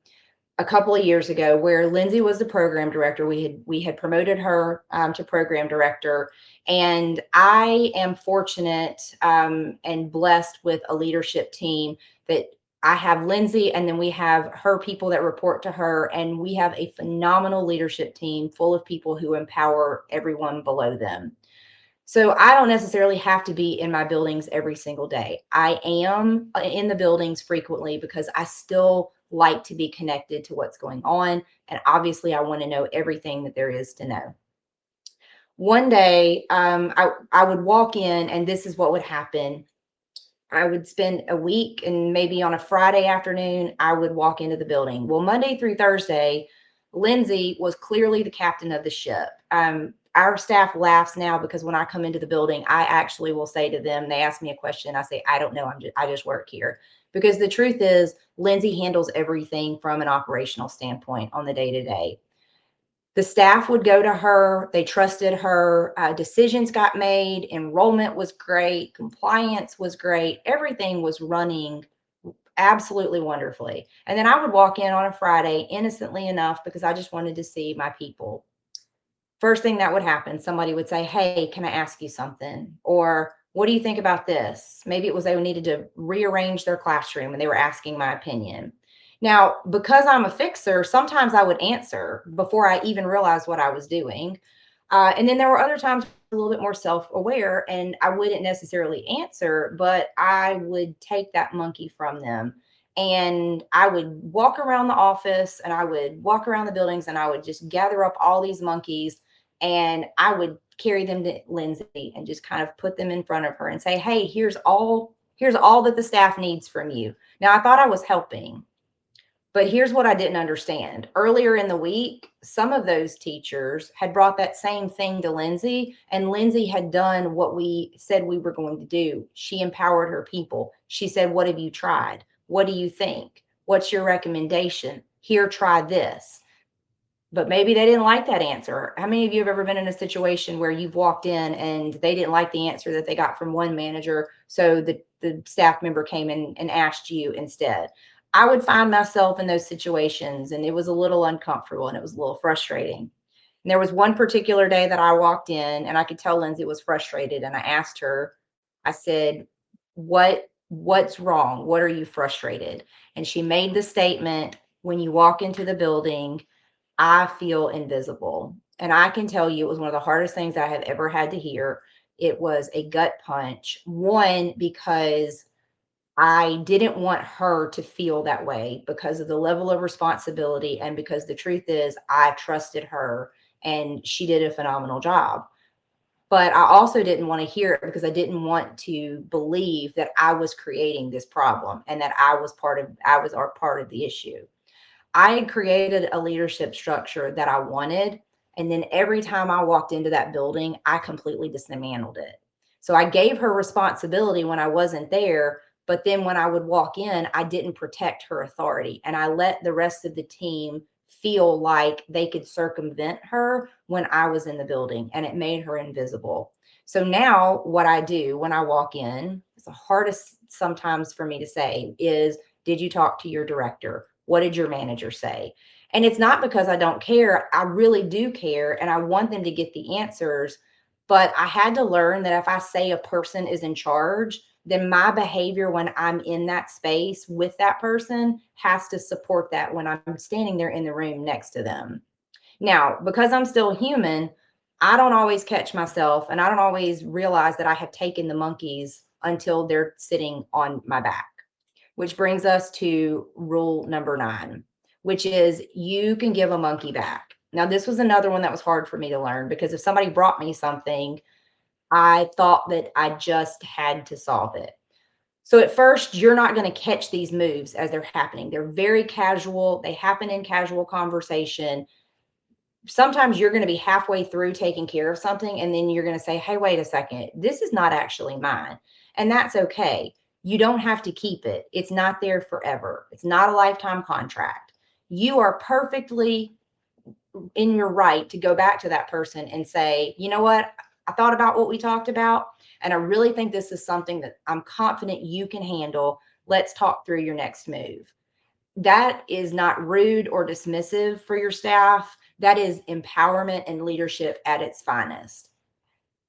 a couple of years ago where Lindsay was the program director. We had promoted her to program director, and I am fortunate and blessed with a leadership team that I have Lindsay, and then we have her people that report to her, and we have a phenomenal leadership team full of people who empower everyone below them. So I don't necessarily have to be in my buildings every single day. I am in the buildings frequently because I still like to be connected to what's going on. And obviously, I want to know everything that there is to know. One day, I would walk in, and this is what would happen. I would spend a week, and maybe on a Friday afternoon, I would walk into the building. Well, Monday through Thursday, Lindsay was clearly the captain of the ship. Our staff laughs now because when I come into the building, I actually will say to them, they ask me a question, I say, I don't know, I just work here. Because the truth is, Lindsay handles everything from an operational standpoint on the day to day. The staff would go to her. They trusted her. Decisions got made. Enrollment was great. Compliance was great. Everything was running absolutely wonderfully. And then I would walk in on a Friday innocently enough because I just wanted to see my people. First thing that would happen, somebody would say, hey, can I ask you something? Or what do you think about this? Maybe it was they needed to rearrange their classroom and they were asking my opinion. Now, because I'm a fixer, sometimes I would answer before I even realized what I was doing. And then there were other times a little bit more self-aware and I wouldn't necessarily answer, but I would take that monkey from them. And I would walk around the office and I would walk around the buildings and I would just gather up all these monkeys and I would carry them to Lindsay and just kind of put them in front of her and say, hey, here's all that the staff needs from you. Now I thought I was helping, but here's what I didn't understand. Earlier in the week, some of those teachers had brought that same thing to Lindsay, and Lindsay had done what we said we were going to do. She empowered her people. She said, what have you tried? What do you think? What's your recommendation? Here, try this. But maybe they didn't like that answer. How many of you have ever been in a situation where you've walked in and they didn't like the answer that they got from one manager, so the staff member came in and asked you instead? I would find myself in those situations, and it was a little uncomfortable and it was a little frustrating. And there was one particular day that I walked in and I could tell Lindsay was frustrated, and I asked her, I said, what's wrong? What are you frustrated? And she made the statement, when you walk into the building, I feel invisible. And I can tell you it was one of the hardest things I have ever had to hear. It was a gut punch. One, because I didn't want her to feel that way because of the level of responsibility. And because the truth is, I trusted her and she did a phenomenal job. But I also didn't want to hear it because I didn't want to believe that I was creating this problem and that I was our part of the issue. I had created a leadership structure that I wanted. And then every time I walked into that building, I completely dismantled it. So I gave her responsibility when I wasn't there. But then when I would walk in, I didn't protect her authority. And I let the rest of the team feel like they could circumvent her when I was in the building, and it made her invisible. So now what I do when I walk in, it's the hardest sometimes for me to say is, did you talk to your director? What did your manager say? And it's not because I don't care. I really do care and I want them to get the answers. But I had to learn that if I say a person is in charge, then my behavior when I'm in that space with that person has to support that when I'm standing there in the room next to them. Now, because I'm still human, I don't always catch myself and I don't always realize that I have taken the monkeys until they're sitting on my back, which brings us to rule number 9, which is you can give a monkey back. Now, this was another one that was hard for me to learn because if somebody brought me something, I thought that I just had to solve it. So at first, you're not going to catch these moves as they're happening. They're very casual. They happen in casual conversation. Sometimes you're going to be halfway through taking care of something and then you're going to say, hey, wait a second, this is not actually mine. And that's okay. You don't have to keep it. It's not there forever. It's not a lifetime contract. You are perfectly in your right to go back to that person and say, you know what, I thought about what we talked about and I really think this is something that I'm confident you can handle. Let's talk through your next move. That is not rude or dismissive for your staff. That is empowerment and leadership at its finest.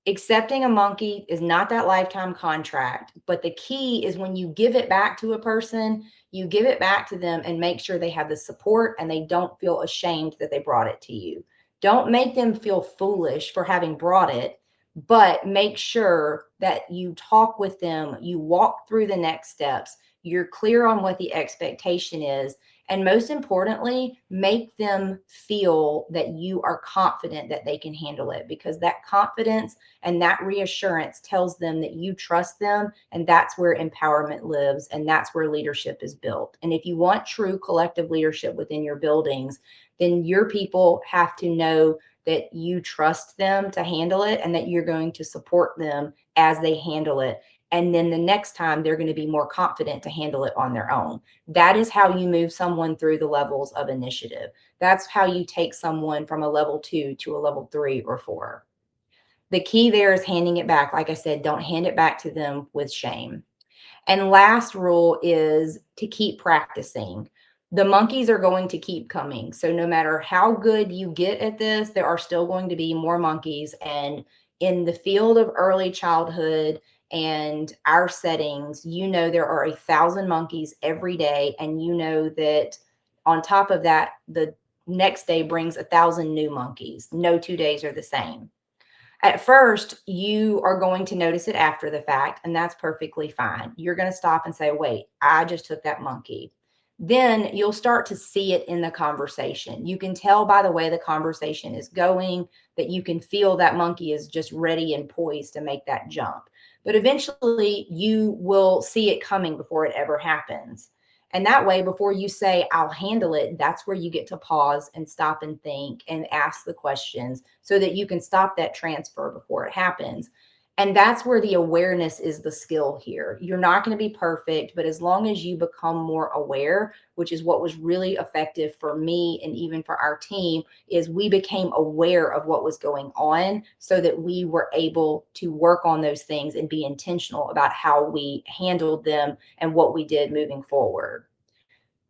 Accepting a monkey is not that lifetime contract, but the key is when you give it back to a person, you give it back to them and make sure they have the support and they don't feel ashamed that they brought it to you. Don't make them feel foolish for having brought it, but make sure that you talk with them, you walk through the next steps, you're clear on what the expectation is, and most importantly, make them feel that you are confident that they can handle it, because that confidence and that reassurance tells them that you trust them. And that's where empowerment lives. And that's where leadership is built. And if you want true collective leadership within your buildings, then your people have to know that you trust them to handle it and that you're going to support them as they handle it. And then the next time they're going to be more confident to handle it on their own. That is how you move someone through the levels of initiative. That's how you take someone from a level 2 to a level 3 or 4. The key there is handing it back. Like I said, don't hand it back to them with shame. And last rule is to keep practicing. The monkeys are going to keep coming. So no matter how good you get at this, there are still going to be more monkeys. And in the field of early childhood and our settings, you know, there are 1,000 monkeys every day. And you know that on top of that, the next day brings 1,000 new monkeys. No 2 days are the same. At first, you are going to notice it after the fact, and that's perfectly fine. You're going to stop and say, wait, I just took that monkey. Then you'll start to see it in the conversation. You can tell by the way the conversation is going that you can feel that monkey is just ready and poised to make that jump. But eventually, you will see it coming before it ever happens. And that way, before you say, I'll handle it, that's where you get to pause and stop and think and ask the questions so that you can stop that transfer before it happens. And that's where the awareness is the skill here. You're not going to be perfect, but as long as you become more aware, which is what was really effective for me and even for our team, is we became aware of what was going on so that we were able to work on those things and be intentional about how we handled them and what we did moving forward.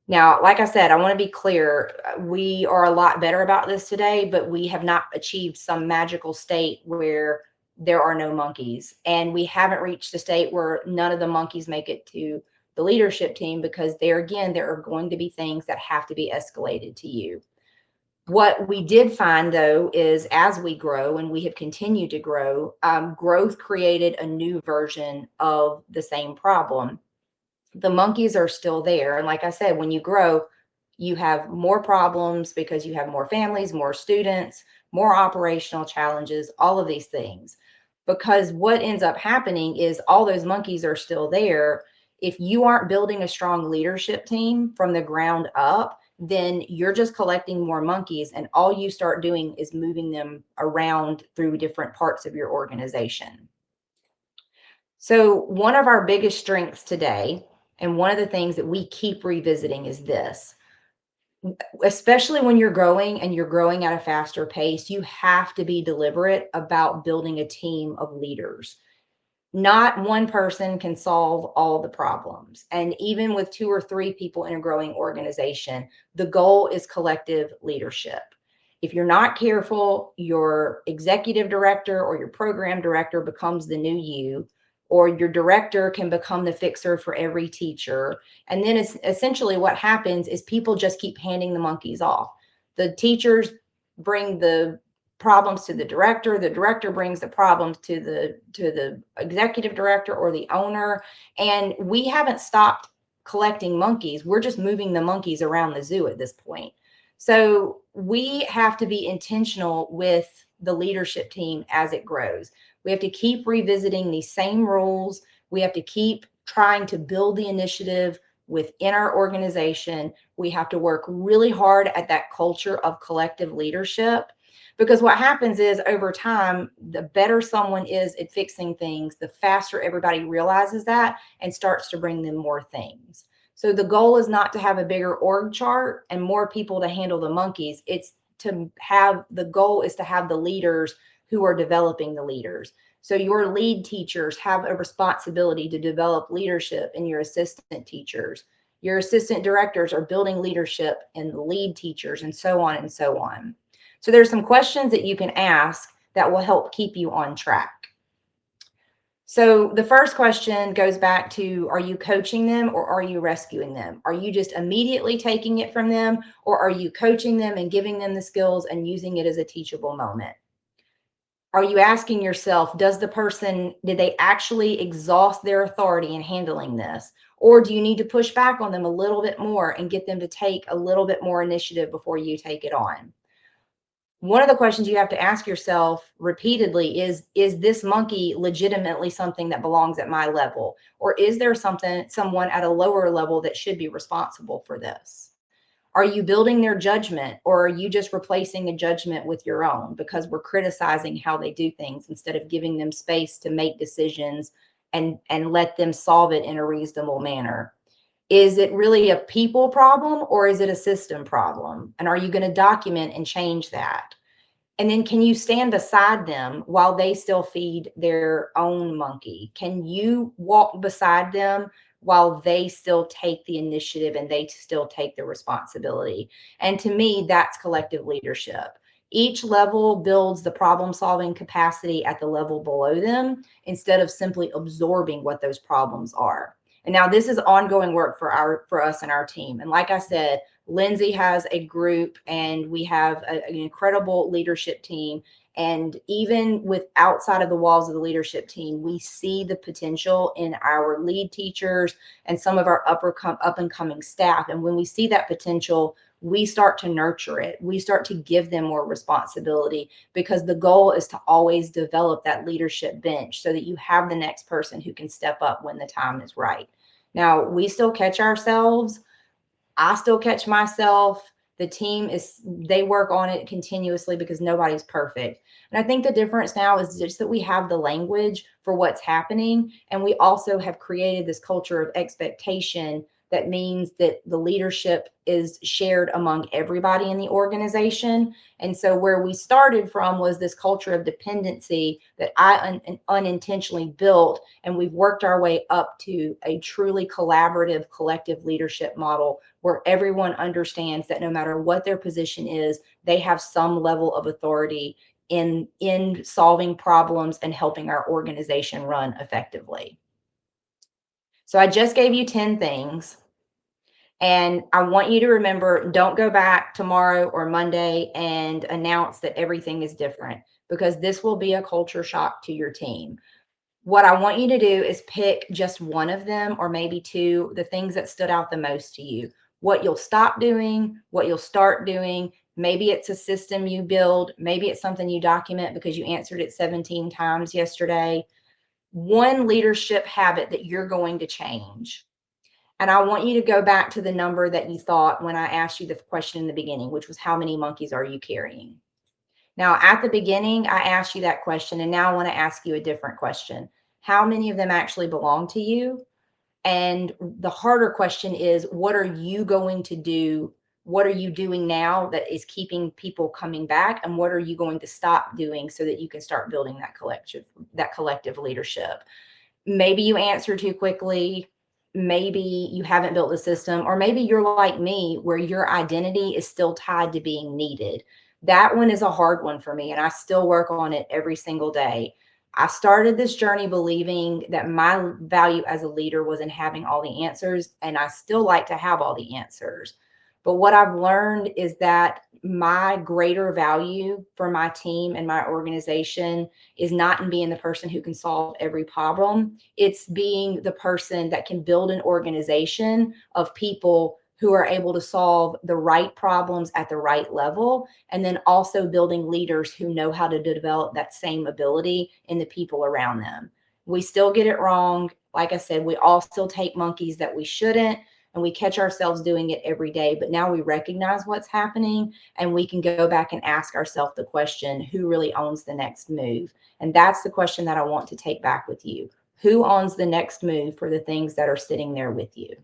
Now, like I said, I want to be clear. We are a lot better about this today, but we have not achieved some magical state where there are no monkeys. And we haven't reached a state where none of the monkeys make it to the leadership team, because there again, there are going to be things that have to be escalated to you. What we did find, though, is as we grow and we have continued to grow, growth created a new version of the same problem. The monkeys are still there. And like I said, when you grow, you have more problems because you have more families, more students, more operational challenges, all of these things. because what ends up happening is all those monkeys are still there. If you aren't building a strong leadership team from the ground up, then you're just collecting more monkeys, and all you start doing is moving them around through different parts of your organization. So, one of our biggest strengths today, and one of the things that we keep revisiting, is this: especially when you're growing and you're growing at a faster pace, you have to be deliberate about building a team of leaders. Not one person can solve all the problems. And even with two or three people in a growing organization, the goal is collective leadership. If you're not careful, your executive director or your program director becomes the new you, or your director can become the fixer for every teacher. And then it's essentially what happens is people just keep handing the monkeys off. The teachers bring the problems to the director brings the problems to the executive director or the owner, and we haven't stopped collecting monkeys. We're just moving the monkeys around the zoo at this point. So we have to be intentional with the leadership team as it grows. We have to keep revisiting these same rules. We have to keep trying to build the initiative within our organization. We have to work really hard at that culture of collective leadership, because what happens is over time, the better someone is at fixing things, the faster everybody realizes that and starts to bring them more things. So the goal is not to have a bigger org chart and more people to handle the monkeys. It's to have the goal is to have the leaders who are developing the leaders. So your lead teachers have a responsibility to develop leadership in your assistant teachers. Your assistant directors are building leadership in the lead teachers, and so on and so on. So there's some questions that you can ask that will help keep you on track. So the first question goes back to, are you coaching them or are you rescuing them? Are you just immediately taking it from them, or are you coaching them and giving them the skills and using it as a teachable moment? Are you asking yourself, did they actually exhaust their authority in handling this? Or do you need to push back on them a little bit more and get them to take a little bit more initiative before you take it on? One of the questions you have to ask yourself repeatedly is this monkey legitimately something that belongs at my level? Or is there someone at a lower level that should be responsible for this? Are you building their judgment, or are you just replacing a judgment with your own because we're criticizing how they do things instead of giving them space to make decisions and let them solve it in a reasonable manner? Is it really a people problem or is it a system problem? And are you going to document and change that? And then can you stand beside them while they still feed their own monkey? Can you walk beside them while they still take the initiative and they still take the responsibility? And to me, that's collective leadership. Each level builds the problem solving capacity at the level below them instead of simply absorbing what those problems are. And now this is ongoing work for us and our team. And like I said, Lindsay has a group and we have an incredible leadership team. And even with outside of the walls of the leadership team, we see the potential in our lead teachers and some of our up and coming staff. And when we see that potential, we start to nurture it. We start to give them more responsibility, because the goal is to always develop that leadership bench so that you have the next person who can step up when the time is right. Now, we still catch ourselves. I still catch myself. The team they work on it continuously because nobody's perfect. And I think the difference now is just that we have the language for what's happening. And we also have created this culture of expectation that means that the leadership is shared among everybody in the organization. And so where we started from was this culture of dependency that I unintentionally built. And we've worked our way up to a truly collaborative, collective leadership model where everyone understands that no matter what their position is, they have some level of authority in solving problems and helping our organization run effectively. So I just gave you 10 things. And I want you to remember, don't go back tomorrow or Monday and announce that everything is different, because this will be a culture shock to your team. What I want you to do is pick just one of them, or maybe two, the things that stood out the most to you. What you'll stop doing, what you'll start doing, Maybe it's a system you build. Maybe it's something you document because you answered it 17 times yesterday. One leadership habit that you're going to change. And I want you to go back to the number that you thought when I asked you the question in the beginning, which was how many monkeys are you carrying? Now, at the beginning, I asked you that question, and now I want to ask you a different question. How many of them actually belong to you? And the harder question is, what are you going to do? What are you doing now that is keeping people coming back? And what are you going to stop doing so that you can start building that collective leadership? Maybe you answer too quickly. Maybe you haven't built the system, or maybe you're like me where your identity is still tied to being needed. That one is a hard one for me, and I still work on it every single day. I started this journey believing that my value as a leader was in having all the answers, and I still like to have all the answers. But what I've learned is that my greater value for my team and my organization is not in being the person who can solve every problem. It's being the person that can build an organization of people who are able to solve the right problems at the right level, and then also building leaders who know how to develop that same ability in the people around them. We still get it wrong. Like I said, we all still take monkeys that we shouldn't, and we catch ourselves doing it every day. But now we recognize what's happening, and we can go back and ask ourselves the question, who really owns the next move? And that's the question that I want to take back with you. Who owns the next move for the things that are sitting there with you?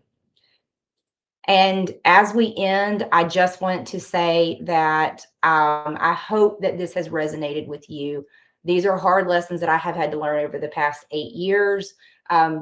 And as we end, I just want to say that I hope that this has resonated with you. These are hard lessons that I have had to learn over the past 8 years,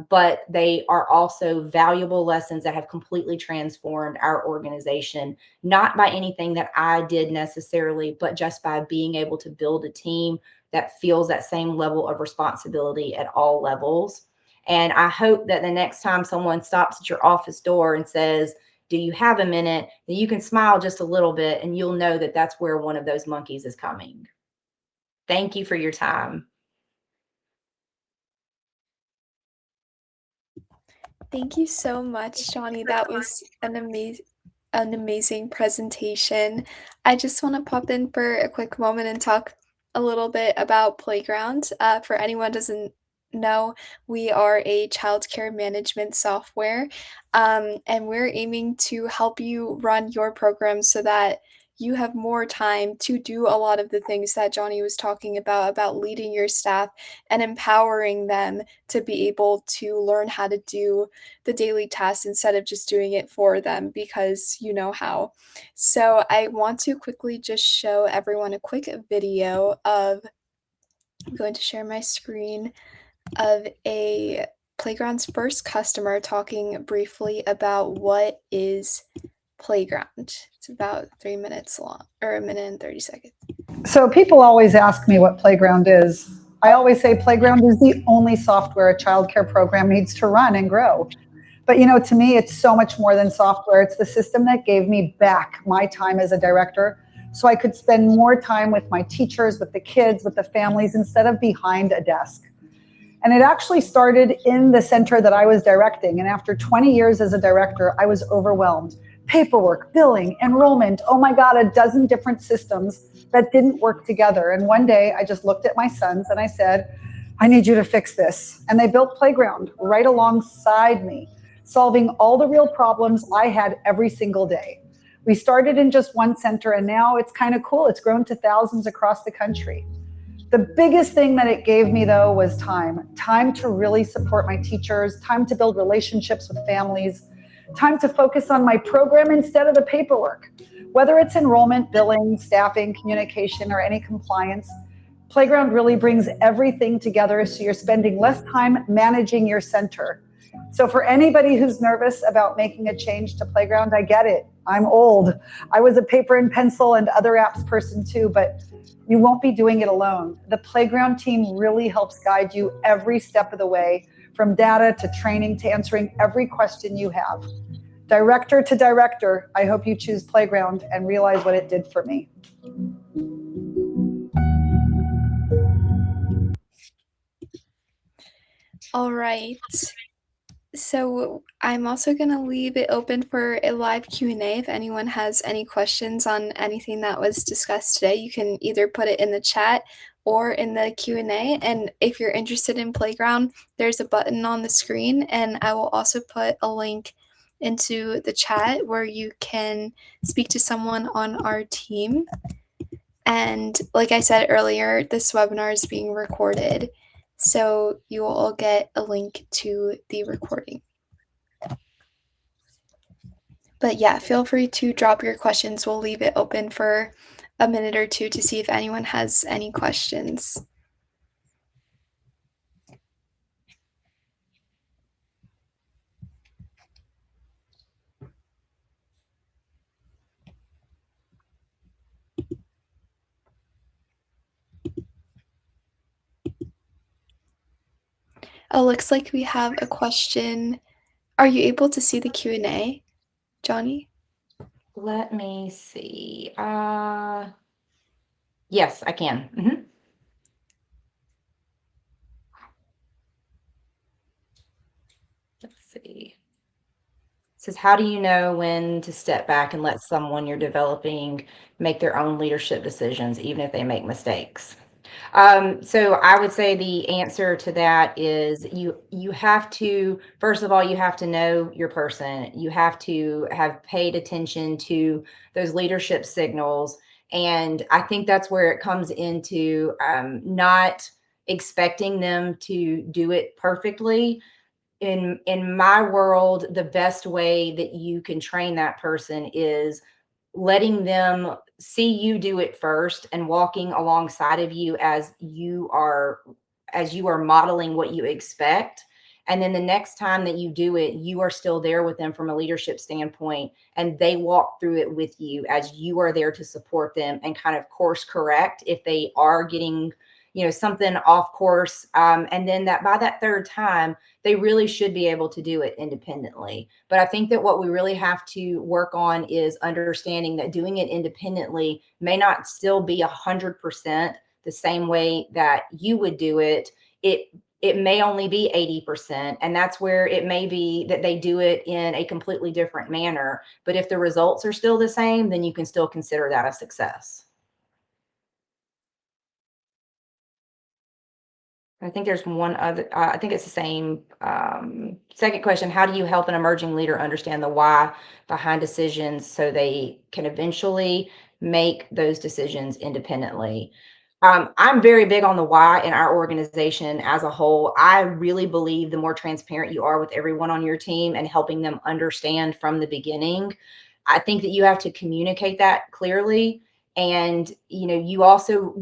but they are also valuable lessons that have completely transformed our organization, not by anything that I did necessarily, but just by being able to build a team that feels that same level of responsibility at all levels. And I hope that the next time someone stops at your office door and says, do you have a minute? Then you can smile just a little bit, and you'll know that that's where one of those monkeys is coming. Thank you for your time. Thank you so much, Johnny. That was an amazing presentation. I just want to pop in for a quick moment and talk a little bit about Playground. For anyone who doesn't know, we are a childcare management software, and we're aiming to help you run your program so that you have more time to do a lot of the things that Johnny was talking about leading your staff and empowering them to be able to learn how to do the daily tasks instead of just doing it for them because you know how. So I want to quickly just show everyone a quick video of, I'm going to share my screen, of a Playground's first customer talking briefly about what is Playground. It's about 3 minutes long, or a minute and 30 seconds. So people always ask me what Playground is. I always say Playground is the only software a childcare program needs to run and grow. But to me, it's so much more than software. It's the system that gave me back my time as a director so I could spend more time with my teachers, with the kids, with the families, instead of behind a desk. And it actually started in the center that I was directing. And after 20 years as a director, I was overwhelmed. Paperwork, billing, enrollment, oh my God, a dozen different systems that didn't work together. And one day I just looked at my sons and I said, I need you to fix this. And they built Playground right alongside me, solving all the real problems I had every single day. We started in just one center, and now it's kind of cool. It's grown to thousands across the country. The biggest thing that it gave me, though, was time to really support my teachers, time to build relationships with families, time to focus on my program instead of the paperwork. Whether it's enrollment, billing, staffing, communication, or any compliance, Playground really brings everything together so you're spending less time managing your center. So for anybody who's nervous about making a change to Playground, I get it. I'm old. I was a paper and pencil and other apps person too, but you won't be doing it alone. The Playground team really helps guide you every step of the way, from data to training to answering every question you have. Director to director, I hope you choose Playground and realize what it did for me. All right. So I'm also going to leave it open for a live Q&A. If anyone has any questions on anything that was discussed today, you can either put it in the chat or in the Q&A. And if you're interested in Playground, there's a button on the screen, and I will also put a link into the chat where you can speak to someone on our team. And like I said earlier, this webinar is being recorded, so you will all get a link to the recording. But yeah, feel free to drop your questions. We'll leave it open for a minute or two to see if anyone has any questions. Oh, looks like we have a question. Are you able to see the Q&A, Johnny? Let me see. Yes, I can. Let's see. It says, how do you know when to step back and let someone you're developing make their own leadership decisions, even if they make mistakes? So I would say the answer to that is you have to, first of all, you have to know your person. You have to have paid attention to those leadership signals. And I think that's where it comes into not expecting them to do it perfectly. In my world, the best way that you can train that person is letting them see you do it first and walking alongside of you as you are modeling what you expect. And then the next time that you do it, you are still there with them from a leadership standpoint, and they walk through it with you as you are there to support them and kind of course correct if they are getting something off course. And then that by that third time, they really should be able to do it independently. But I think that what we really have to work on is understanding that doing it independently may not still be 100% the same way that you would do it. It may only be 80%. And that's where it may be that they do it in a completely different manner. But if the results are still the same, then you can still consider that a success. I think there's one other, I think it's the same. Second question, how do you help an emerging leader understand the why behind decisions so they can eventually make those decisions independently? I'm very big on the why in our organization as a whole. I really believe the more transparent you are with everyone on your team and helping them understand from the beginning, I think that you have to communicate that clearly. And you also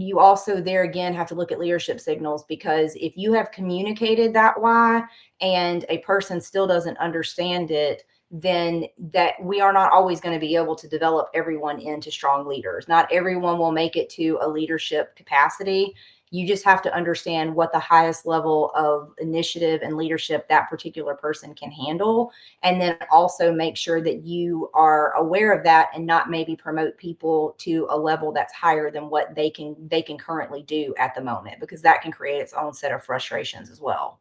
there again have to look at leadership signals, because if you have communicated that why and a person still doesn't understand it, then that we are not always going to be able to develop everyone into strong leaders. Not everyone will make it to a leadership capacity. You just have to understand what the highest level of initiative and leadership that particular person can handle, and then also make sure that you are aware of that and not maybe promote people to a level that's higher than what they can currently do at the moment, because that can create its own set of frustrations as well.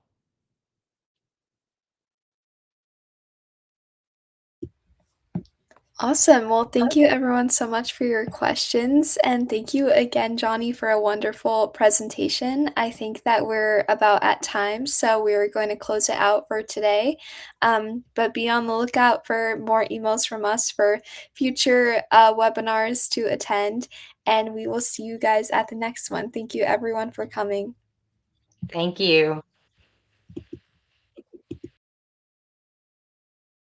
Awesome. Well, thank you everyone so much for your questions. And thank you again, Johnny, for a wonderful presentation. I think that we're about at time, so we're going to close it out for today. But be on the lookout for more emails from us for future webinars to attend. And we will see you guys at the next one. Thank you everyone for coming. Thank you.